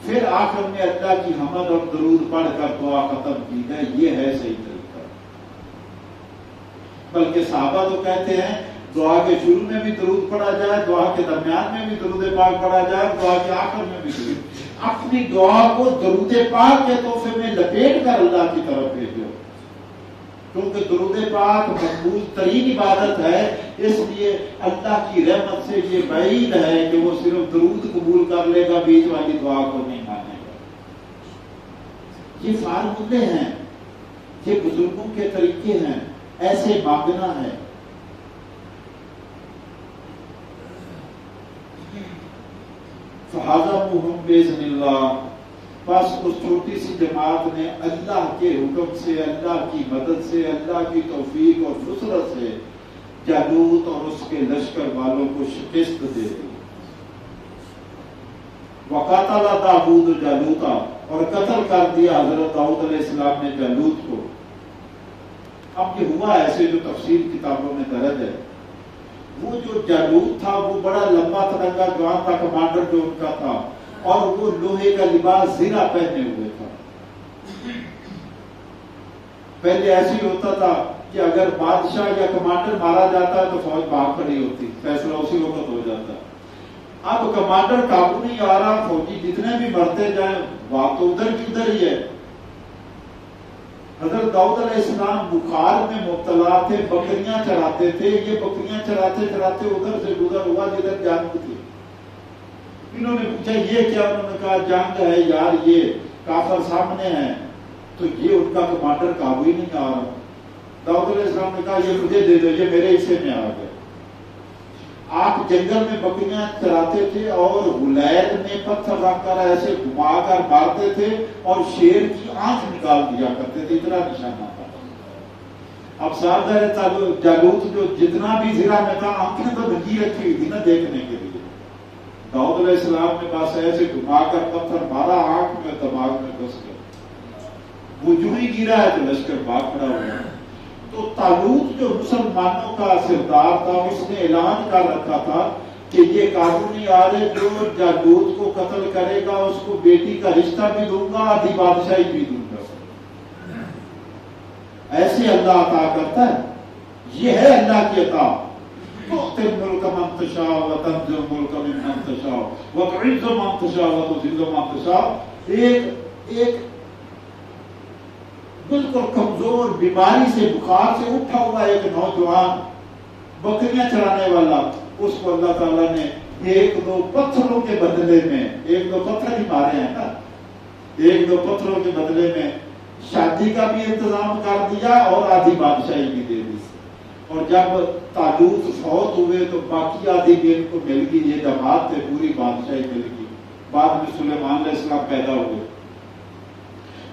S1: پھر آخر میں اللہ کی حمد اور درود پڑھ کر دعا ختم کی جائے. یہ ہے صحیح طریقہ. بلکہ صحابہ تو کہتے ہیں دعا کے شروع میں بھی درود پڑھا جائے، دعا کے درمیان میں بھی درود پاک پڑھا جائے، دعا کے آخر میں بھی درود. اپنی دعا کو درود پاک کے تحفے میں لپیٹ کر اللہ کی طرف بھیجو، کیونکہ درود پاک مقبول ترین عبادت ہے. اس لیے اللہ کی رحمت سے یہ بعید ہے کہ وہ صرف درود قبول کر لے گا، بیچ والی دعا کو نہیں مانے گا. یہ فارمولے ہیں، یہ بزرگوں کے طریقے ہیں، ایسے مانگنا ہے. فَحَزَمُهُمْ بِإِذْنِ اللَّهِ. بس اس چھوٹی سی جماعت نے اللہ کے حکم سے، اللہ کی مدد سے، اللہ کی توفیق اور نصرت سے جالوت اور اس کے لشکر والوں کو شکست دے دی. وَقَتَلَ دَاوُودُ جالوتا. اور قتل کر دیا حضرت داؤد علیہ السلام نے جالوت کو. اب یہ ہوا ایسے جو تفسیر کتابوں میں درج ہے. وہ جو جالوت تھا وہ بڑا لمبا ترنگا جوان تھا، کمانڈر جو ان کا تھا، اور وہ لوہے کا لباس زرہ پہنے ہوئے تھا. پہلے ایسے ہی ہوتا تھا کہ اگر بادشاہ یا کمانڈر مارا جاتا ہے تو فوج باہر کھڑی ہوتی، فیصلہ اسی وقت ہو جاتا. اب کمانڈر قابو نہیں آ رہا، فوجی جتنے بھی مرتے جائیں بات تو ادھر کی ادھر ہی ہے. حضرت داؤد علیہ السلام بخار میں مبتلا تھے، بکریاں چراتے تھے. یہ بکریاں چراتے چراتے ادھر سے گزر ہوا جدھر جنگ تھی. انہوں نے پوچھا یہ کیا؟ انہوں نے کہا جنگ ہے یار، یہ کافر سامنے ہیں. تو یہ ان کا کمانڈر قابو ہی نہیں آ رہا. داؤد علیہ السلام نے کہا یہ مجھے دے دو، یہ میرے حصے میں آ گئے. آپ جنگل میں بکریاں چراتے تھے اور غلید میں پتھر رکھ کر ایسے گھما کر مارتے تھے اور شیر کی آنکھ نکال دیا کرتے تھے، اتنا نشانہ تھا. اب سارے جالوت جو جتنا بھی زرہ میں تھا آنکھیں تو ننگی رکھی ہوئی تھی نا دیکھنے کے لیے. داؤد علیہ السلام نے بس ایسے گھما کر پتھر مارا، آنکھ میں دماغ میں گھس گیا. وہ جو ہی گرا ہے تو لشکر بھاگ کھڑا ہوا. تو طالوت جو مسلمانوں کا سردار تھا اس نے اعلان کر رکھا تھا کہ یہ قابو نہیں آ رہے، جو جالوت کو قتل کرے گا اس کو بیٹی کا رشتہ بھی دوں گا، آدھی بادشاہی بھی دوں گا. ایسے اللہ عطا کرتا ہے. یہ ہے اللہ کی عطا. تؤتی الملک من تشاء وتنزع الملک ممن تشاء وتعز من تشاء وتذل من تشاء. ایک بالکل کمزور بیماری سے، بخار سے اٹھا ہوا ایک نوجوان بکریاں چرانے والا، اس کو اللہ تعالیٰ نے 1-2 پتھروں کے بدلے میں، 1-2 پتھر ہی مارے ہیں نا، 1-2 پتھروں کے بدلے میں شادی کا بھی انتظام کر دیا اور آدھی بادشاہی بھی دے دی. اور جب طالوت فوت ہوئے تو باقی آدھی بھی ان کو مل گئی. یہ جماعت تھے، پوری بادشاہی مل گئی. بعد میں سلیمان علیہ السلام پیدا ہوئے.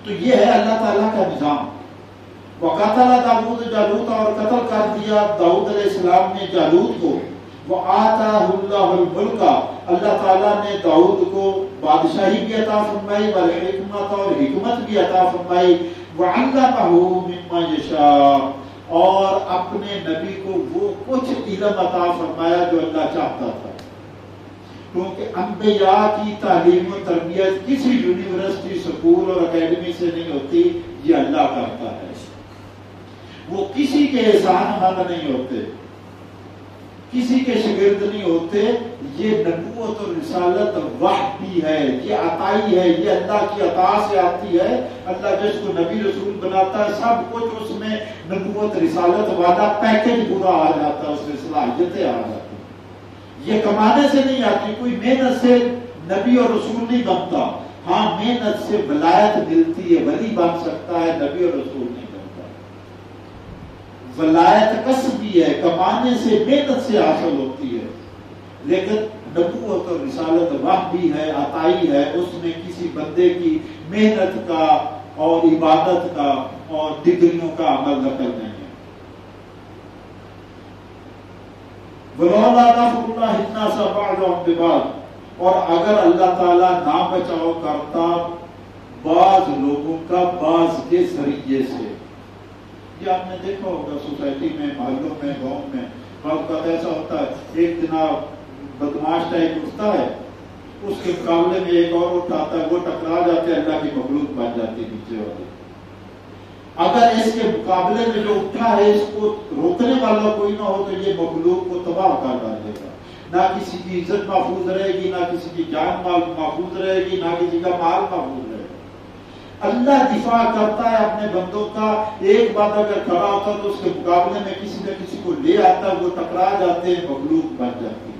S1: تو یہ ہے اللہ تعالیٰ کا نظام. وقتل داؤد جالوت، اور قتل کر دیا داؤد علیہ السلام نے جالوت کو. وآتاہ اللہ الملک، اللہ تعالیٰ نے داؤد کو بادشاہی بھی عطا فرمائی، والحکمت، اور حکمت بھی عطا فرمائی. وعلمہ مما یشاء، اور اپنے نبی کو وہ کچھ علم عطا فرمایا جو اللہ چاہتا تھا. کیونکہ انبیاء کی تعلیم و تربیت کسی یونیورسٹی، سکول اور اکیڈمی سے نہیں ہوتی، یہ اللہ کرتا ہے. وہ کسی کے احسان مند نہیں ہوتے، کسی کے شاگرد نہیں ہوتے. یہ نبوت اور رسالت وحی ہے، یہ عطائی ہے، یہ اللہ کی عطا سے آتی ہے. اللہ جس کو نبی رسول بناتا ہے سب کچھ اس میں نبوت رسالت والا پیکج پورا آ جاتا ہے، اس میں صلاحیتیں آ جاتی ہیں. یہ کمانے سے نہیں آتی، کوئی محنت سے نبی اور رسول نہیں بنتا. ہاں محنت سے ولایت ملتی ہے، ولی بن سکتا ہے، نبی اور رسول نہیں بنتا. ولایت کسبی ہے، کمانے سے محنت سے حاصل ہوتی ہے. لیکن نبوت اور رسالت وحی ہے، عطائی ہے، اس میں کسی بندے کی محنت کا اور عبادت کا اور ڈگریوں کا عمل نقل نہیں ہے. وَلَوْلَا دَفْعُ اللَّهِ النَّاسَ بَعْضَهُم بِبَعْضٍ، اور اگر اللہ تعالیٰ نہ بچاؤ کرتا بعض لوگوں کا بعض کے ذریعے سے. یہ آپ نے دیکھا ہوگا سوسائٹی میں، محلوں میں، گاؤں میں بعض کا ایسا ہوتا ہے، ایک جناب بدماش ٹائپ اٹھتا ہے، اس کے مقابلے میں ایک اور اٹھاتا ہے، وہ ٹکرا جاتے ہیں، اللہ کی مخلوق بن جاتی ہے نیچے والے. اگر اس کے مقابلے میں جو اٹھا ہے اس کو روکنے والا کوئی نہ ہو تو یہ مخلوق کو تباہ کر ڈالے گا. نہ کسی کی عزت محفوظ رہے گی، نہ کسی کی جان مال محفوظ رہے گی، نہ کسی کا مال محفوظ رہے گا. اللہ دفاع کرتا ہے اپنے بندوں کا. ایک بات اگر کھڑا ہوتا تو اس کے مقابلے میں کسی نہ کسی کو لے آتا ہے، وہ ٹکرا جاتے ہیں، مخلوق بن جاتی ہے.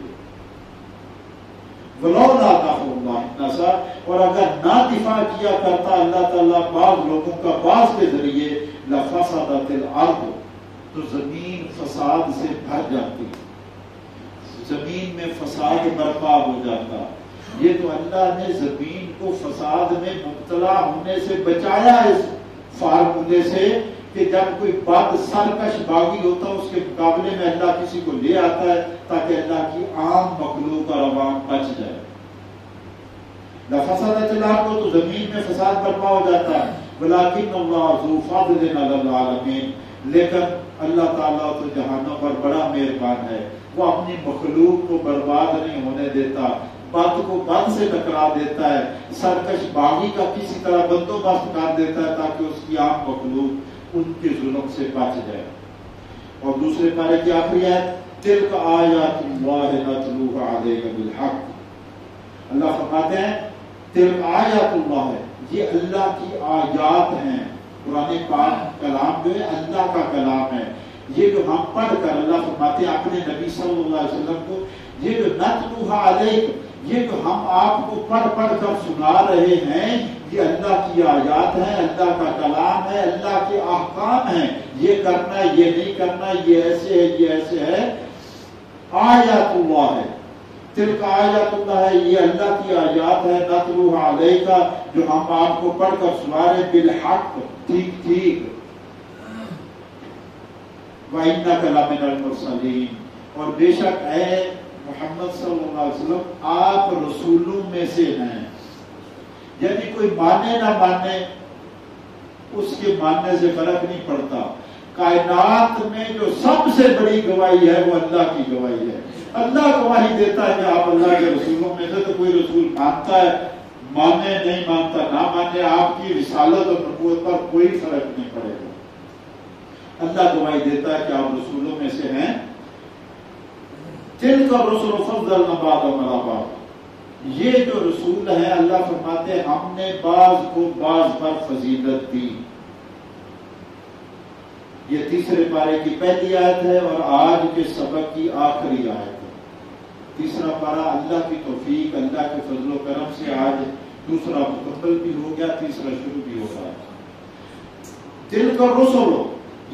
S1: وَلَوْلَا دَفْعُ اللَّهِ النَّاسَ، اور اگر نہ دفاع کیا کرتا اللہ تعالیٰ بعض لوگوں کا بعض کے ذریعے، لَفَسَدَتِ الْأَرْضُ، تو زمین فساد سے بھر جاتی، زمین میں فساد برپا ہو جاتا. یہ تو اللہ نے زمین کو فساد میں مبتلا ہونے سے بچایا اس فارمولے سے کہ جب کوئی بد سرکش باغی ہوتا ہے اس کے مقابلے میں اللہ کسی کو لے آتا ہے تاکہ اللہ کی عام مخلوق اور عوام بچ جائے. لفسدت الارض، تو زمین میں فساد برپا ہو جاتا ہے. ولکن اللہ ذو فضل علی العالمین، لیکن اللہ تعالیٰ تو جہانوں پر بڑا مہربان ہے. وہ اپنی مخلوق کو برباد نہیں ہونے دیتا، بد کو بد سے ٹکرا دیتا ہے، سرکش باغی کا کسی طرح بندوبست کر دیتا ہے تاکہ اس کی عام مخلوق ان کے ظلم سے بچ جائے. اور دوسرے پارے کی آخری آیت، تلک آیات اللہ نتلوها علیک بالحق، اللہ فرماتے ہیں تلک آیات اللہ ہے، یہ اللہ کی آیات ہیں. قرآن پاک کلام جو ہے اللہ کا کلام ہے. یہ جو ہم پڑھ کر، اللہ فرماتے ہیں اپنے نبی صلی اللہ علیہ وسلم کو، یہ جو نتلوها علیک، یہ جو ہم آپ کو پڑھ پڑھ کر سنا رہے ہیں، یہ اللہ کی آیات ہیں، اللہ کا کلام ہے، اللہ کے احکام ہیں. یہ کرنا، یہ نہیں کرنا، یہ ایسے ہے، یہ ایسے ہے. آیات اللہ ہے، تلک آیات اللہ ہے، یہ اللہ کی آیات ہے. نتلوها علیک، جو ہم آپ کو پڑھ کر سنا رہے، بالحق، ٹھیک ٹھیک. وَإِنَّكَ لَمِنَ الْمُرْسَلِينَ، اور بے شک اے محمد صلی اللہ علیہ وسلم آپ رسولوں میں سے ہیں. یعنی کوئی مانے نہ مانے اس کے ماننے سے فرق نہیں پڑتا. کائنات میں جو سب سے بڑی گواہی ہے وہ اللہ کی گواہی ہے. اللہ گواہی دیتا ہے کہ آپ اللہ کے رسولوں میں سے. تو کوئی رسول مانتا ہے، مانے نہیں مانتا نہ مانے، آپ کی رسالت اور نبوت پر کوئی فرق نہیں پڑے گا. اللہ گواہی دیتا ہے کہ آپ رسولوں میں سے ہیں. تلک الرسل فضلنا بعضهم علی بعض، یہ جو رسول ہیں اللہ فرماتے ہیں ہم نے بعض کو بعض پر فضیلت دی. یہ تیسرے پارے کی پہلی آیت ہے اور آج کے سبق کی آخری آیت ہے. تیسرا پارہ اللہ کی توفیق، اللہ کے فضل و کرم سے آج دوسرا مکمل بھی ہو گیا، تیسرا شروع بھی ہو رہا ہے. تلک الرسل،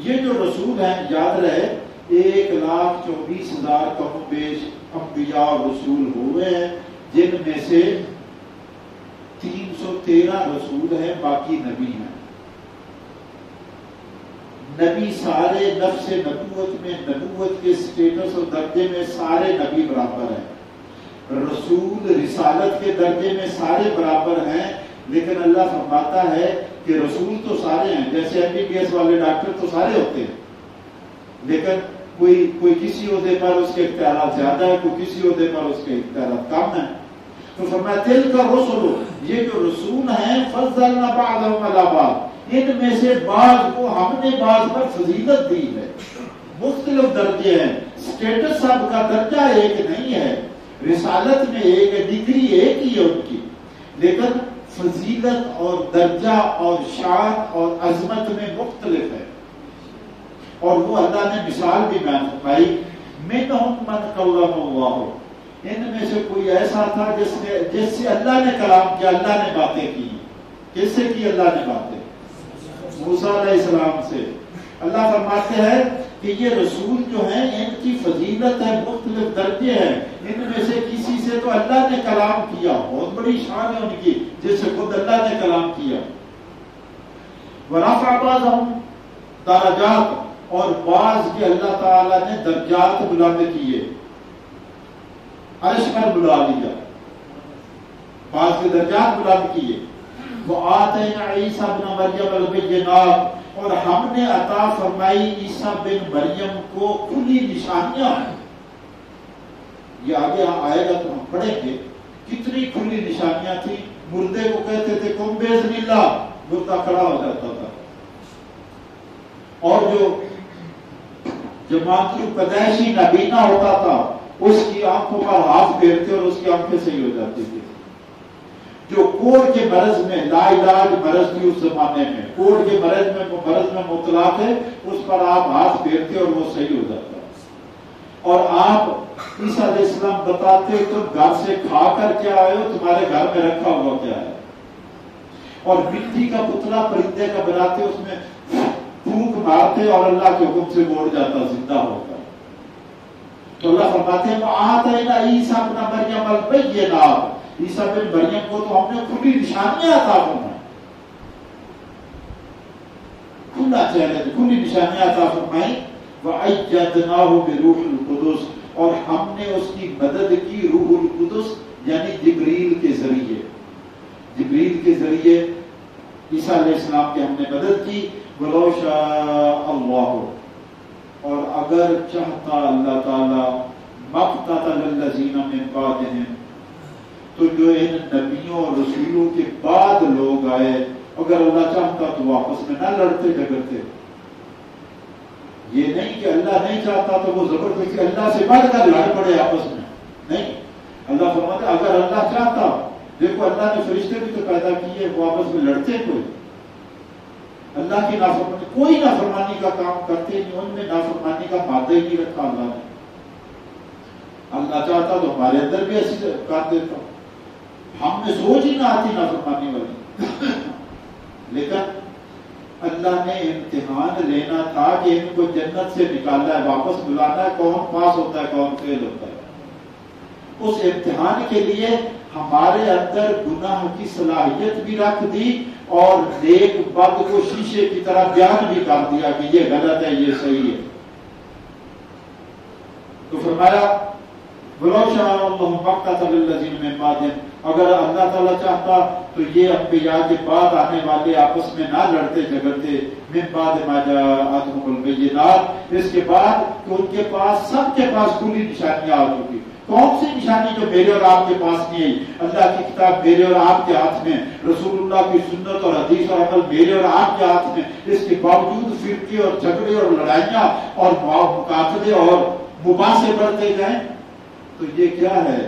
S1: یہ جو رسول ہیں یاد رہے 1,24,000 کم و بیش انبیاء اور رسول ہوئے ہیں، جن میں سے 313 رسول ہیں، باقی نبی ہیں۔ نبی سارے نفس نبوت میں، نبوت کے سٹیٹس اور درجے میں سارے نبی برابر ہیں، رسول رسالت کے درجے میں سارے برابر ہیں، لیکن اللہ فرماتا ہے کہ رسول تو سارے ہیں، جیسے MBBS والے ڈاکٹر تو سارے ہوتے ہیں، لیکن کوئی کسی عہدے پر اس کے اختیارات زیادہ ہے، کوئی کسی عہدے پر اس کے اختیارات کم ہیں۔ تو فرمایا تلک الرسل، یہ جو رسول ہیں، فضلنا بعضهم علی بعض، ان میں سے بعض کو ہم نے بعض پر فضیلت دی ہے۔ مختلف درجے ہیں، سٹیٹس سب کا درجہ ایک نہیں ہے، رسالت میں ایک ہے، ڈگری ایک ہی ہے ان کی، لیکن فضیلت اور درجہ اور شان اور عظمت میں مختلف ہے۔ اور وہ اللہ نے مثال بھی بیان فرمائی، منہم من کلم اللہ، ان میں سے کوئی ایسا تھا جس سے اللہ نے کلام کیا، اللہ نے باتیں کی۔ کس سے کی اللہ نے باتیں؟ موسیٰ علیہ السلام سے۔ اللہ فرماتے ہیں کہ یہ رسول جو ہیں ان کی فضیلت ہے، مختلف درجے ہیں، ان میں سے کسی سے تو اللہ نے کلام کیا، بہت بڑی شان ہے ان کی، جس سے خود اللہ نے کلام کیا۔ وَرَفَعَ بَعْضَهُمْ دَرَجَاتٍ، اور بعض کے اللہ تعالیٰ نے درجات بلند کیے، عرش پر بلا لیا، بعض کے درجات بلند کیے۔ وَآتَيْنَا عِیسیٰ ابْنَ مَرْیَمَ الْبَیِّنَاتِ، اور ہم نے عطا فرمائی عیسیٰ بن مریم کو کھلی نشانیاں۔ یہ آگے آئے گا تو ہم پڑھیں گے کتنی کھلی نشانیاں تھیں۔ مردے کو کہتے تھے قم بِإِذْنِ اللَّہ، مردہ کھڑا ہو جاتا تھا، اور جو ماترو پیدائشی نابینا ہوتا تھا اس کی آنکھوں پر ہاتھ پھیرتے اور اس کی آنکھیں صحیح ہو جاتی تھی۔ جو کوڑ کے مرض میں، لا علاج مرض تھی اس زمانے میں، کوڑ کے مرض میں مبتلا تھے، اس پر آپ ہاتھ پھیرتے اور وہ صحیح ہو جاتا۔ اور آپ عیسیٰ علیہ السلام بتاتے تم گھر سے کھا کر کیا آئے ہو، تمہارے گھر میں رکھا ہوا کیا ہے، اور مٹی کا پتلا پرندے کا بناتے، اس میں پھونک مارتے اور اللہ کے حکم سے موڑ جاتا زندہ ہوتا۔ تو اللہ فرماتے ہیں وَآتَيْنَا عِیسیٰ ابْنَ مَرْیَمَ الْبَیِّنَاتِ، عیسیٰ بن مریم کو تو ہم نے کھلی نشانیاں عطا فرمائی، کھلا چہرہ، کھلی نشانیاں عطا فرمائی۔ وَأَيَّدْنَاهُ بِرُوحِ الْقُدُسِ، اور ہم نے اس کی مدد کی روح القدس یعنی جبریل کے ذریعے، جبریل کے ذریعے عیسیٰ علیہ السلام کی ہم نے مدد کی۔ وَلَوْ شَاءَ اللَّهُ، اور اگر چاہتا اللہ تعالیٰ، مَقْتَتَلَ الَّذِينَ مِن بَعْدِهِمْ، تو جو ان نبیوں اور رسولوں کے بعد لوگ آئے، اگر اللہ چاہتا تو آپس میں نہ لڑتے جھگڑتے۔ یہ نہیں کہ اللہ نہیں چاہتا تو وہ زبردستی اللہ سے بڑھ کر لڑ پڑے آپس میں، نہیں۔ اللہ فرماتے اگر اللہ چاہتا، دیکھو اللہ نے فرشتے بھی تو پیدا کیے، وہ آپس میں لڑتے کوئی؟ اللہ کی نافرمانی، کوئی نافرمانی کا کام کرتے نہیں، ان میں نافرمانی کا مادہ ہی نہیں رکھا اللہ نے۔ اللہ چاہتا تو ہمارے اندر بھی ایسی کر دیتا، ہم نے سوچ ہی نہ آتی نافرمانی والی، لیکن اللہ نے امتحان لینا تھا کہ ان کو جنت سے نکالنا ہے، واپس بلانا ہے، کون پاس ہوتا ہے کون فیل ہوتا ہے۔ اس امتحان کے لیے ہمارے اندر گناہ کی صلاحیت بھی رکھ دی اور نیک بد کو شیشے کی طرح بیان بھی کر دیا کہ یہ غلط ہے یہ صحیح ہے۔ تو فرمایا وَلَوْ شَاءَ اللَّهُ مَقْتَتَلَ الَّذِينَ مِن بَعْدِهِمْ، اگر اللہ تعالیٰ چاہتا تو یہ انبیاء کے بعد آنے والے آپس میں نہ لڑتے جھگڑتے، من بعد ما جاءتهم البینات، اس کے بعد کہ ان کے پاس، سب کے پاس کھلی نشانیاں آ چکی۔ کون سی نشانی جو میرے اور آپ کے پاس نہیں آئی؟ اللہ کی کتاب میرے اور آپ کے ہاتھ میں، رسول اللہ کی سنت اور حدیث اور عمل میرے اور آپ کے ہاتھ میں، اس کے باوجود فرقے اور جھگڑے اور لڑائیاں اور مقاتلے اور مباحثے بڑھتے گئے۔ تو یہ کیا ہے؟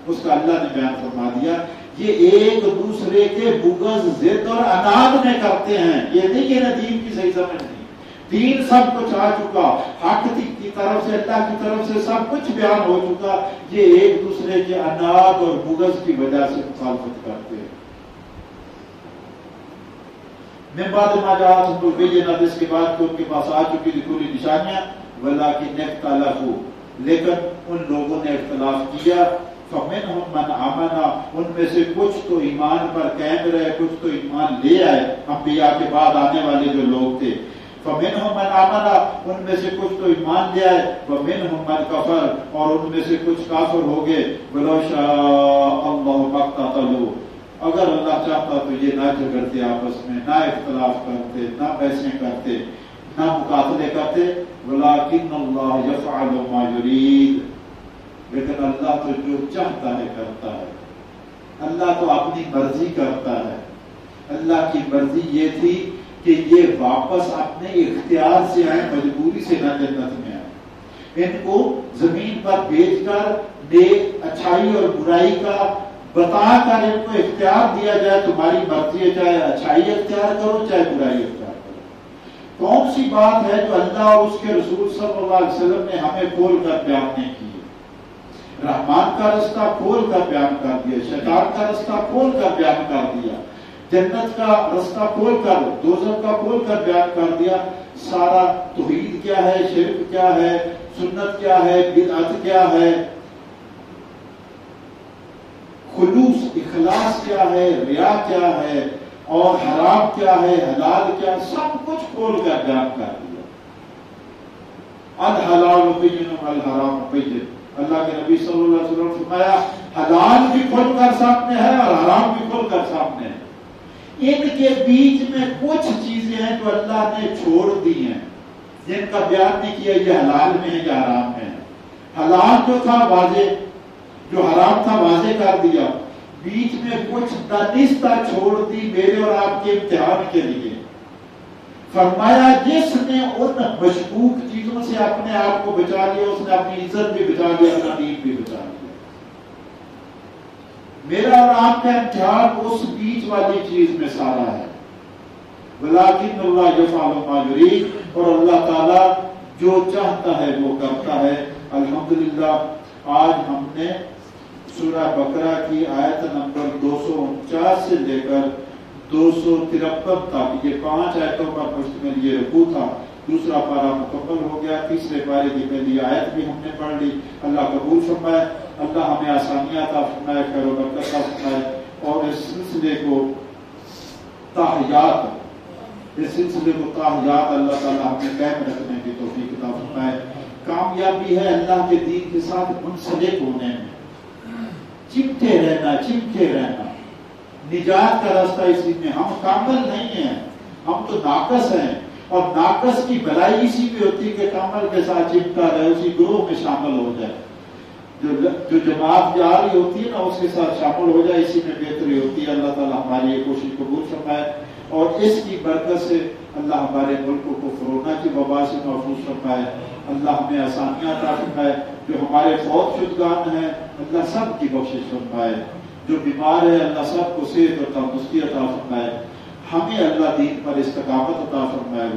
S1: اس کا اللہ نے بیان فرما دیا، یہ ایک دوسرے کے بغض، ضد اور عناد میں کرتے ہیں۔ یہ نہیں کہ دین کی صحیح سمجھ نہیں، دین سب کچھ آ چکا، حق کی طرف سے، اللہ کی طرف سے سب کچھ بیان ہو چکا، یہ ایک دوسرے کے عناد اور بغض کی وجہ سے مخالفت کرتے ہیں۔ من بعد ما جاءتهم البینات، اس کے بعد کہ ان کے پاس آ چکی تھی کھلی نشانیاں، ولکن اختلفوا، لیکن ان لوگوں نے اختلاف کیا، فمنہم من آمنا، ان میں سے کچھ تو ایمان پر قائم رہے، کچھ تو ایمان لے آئے، انبیاء کے بعد آنے والے جو لوگ تھے۔ فمنہم من آمنا، ان میں سے کچھ تو ایمان لے آئے، ومنہم من کفر، اور ان میں سے کچھ کافر ہو گئے۔ ولو شاء اللہ ما اقتتلوا، اگر اللہ چاہتا تو یہ نہ جھگڑتے آپس میں، نہ اختلاف کرتے، نہ بحثیں کرتے، نہ مقاتلے کرتے۔ ولکن اللہ یفعل ما یرید، لیکن اللہ تو جو چاہتا ہے کرتا ہے۔ اللہ تو اپنی مرضی کرتا ہے۔ اللہ کی مرضی یہ تھی کہ یہ واپس اپنے اختیار سے آئے، مجبوری سے نہ جنت میں آئے۔ ان کو زمین پر بیچ کر نیک اچھائی اور برائی کا بتا کر ان کو اختیار دیا جائے، تمہاری مرضی ہے، چاہے اچھائی اختیار کرو چاہے برائی اختیار کرو۔ کون سی بات ہے جو اللہ اور اس کے رسول صلی اللہ علیہ وسلم نے ہمیں کھول کر بیان نہیں کی؟ رحمان کا رستہ کھول کر بیان کر دیا، شیطان کا رستہ کھول کر بیان کر دیا، جنت کا رستہ کھول کر، دوزخ کا کھول کر بیان کر دیا۔ سارا توحید کیا ہے، شرک کیا ہے، سنت کیا ہے، بدعت کیا ہے، خلوص اخلاص کیا ہے، ریا کیا ہے، اور حرام کیا ہے، حلال کیا، سب کچھ کھول کر بیان کر دیا۔ الحلال بین والحرام بین، اللہ کے نبی صلی اللہ علیہ وسلم نے فرمایا حلال بھی کھل کر سامنے ہے اور حرام بھی کھل کر سامنے ہے۔ ان کے بیچ میں کچھ چیزیں ہیں جو اللہ نے چھوڑ دی ہیں، جن کا بیان نہیں کیا یہ حلال میں ہے یا حرام میں ہے۔ حلال جو تھا واضح، جو حرام تھا واضح کر دیا، بیچ میں کچھ دانستہ چھوڑ دی میرے اور آپ کے امتحان کے لیے۔ فرمایا جس نے ان مشکوک چیزوں سے اپنے آپ کو بچا لیا، اس نے اپنی عزت بھی بچا لیا، اپنا دین بھی بچا لیا۔ میرا اور آپ کا امتحان اس بیچ والی چیز میں سارا ہے۔ ولیکن اللہ یفعل ما یرید، اور اللہ تعالیٰ جو چاہتا ہے وہ کرتا ہے۔ الحمدللہ آج ہم نے سورہ بقرہ کی آیت نمبر 249 سے لے کر 253 تک، یہ 5 آیتوں پر مشتمل یہ رکوع تھا۔ دوسرا پارہ مکمل ہو گیا، تیسرے پارے کی پہلی آیت بھی ہم نے پڑھ لی۔ اللہ قبول فرمائے، اللہ ہمیں آسانیاں عطا فرمائے، خیر و برکت عطا فرمائے، اور اس سلسلے کو تاحیات اللہ تعالیٰ ہمیں قائم رکھنے کی توفیق عطا فرمائے۔ کامیابی ہے اللہ کے دین کے ساتھ منسلک ہونے میں، چمٹے رہنا، نجات کا راستہ اسی میں۔ ہم کامل نہیں ہیں، ہم تو ناقص ہیں، اور ناقص کی بھلائی اسی میں ہوتی ہے کہ کامل کے ساتھ چمٹا رہے، اسی گروہ میں شامل ہو جائے۔ جو جماعت جا رہی ہوتی ہے نا اس کے ساتھ شامل ہو جائے، اسی میں بہتری ہوتی ہے۔ اللہ تعالیٰ ہماری یہ کوشش قبول فرمائے، اور اس کی برکت سے اللہ ہمارے ملک کو کورونا کی وبا سے محفوظ فرمائے۔ اللہ ہمیں آسانیاں عطا فرمائے، جو ہمارے فوت شدگان ہیں اللہ سب کی بخشش فرمائے، جو بیمار ہے اللہ سب کو صحت اور تندرستی عطا فرمائے، ہمیں اللہ دین پر استقامت عطا فرمائے۔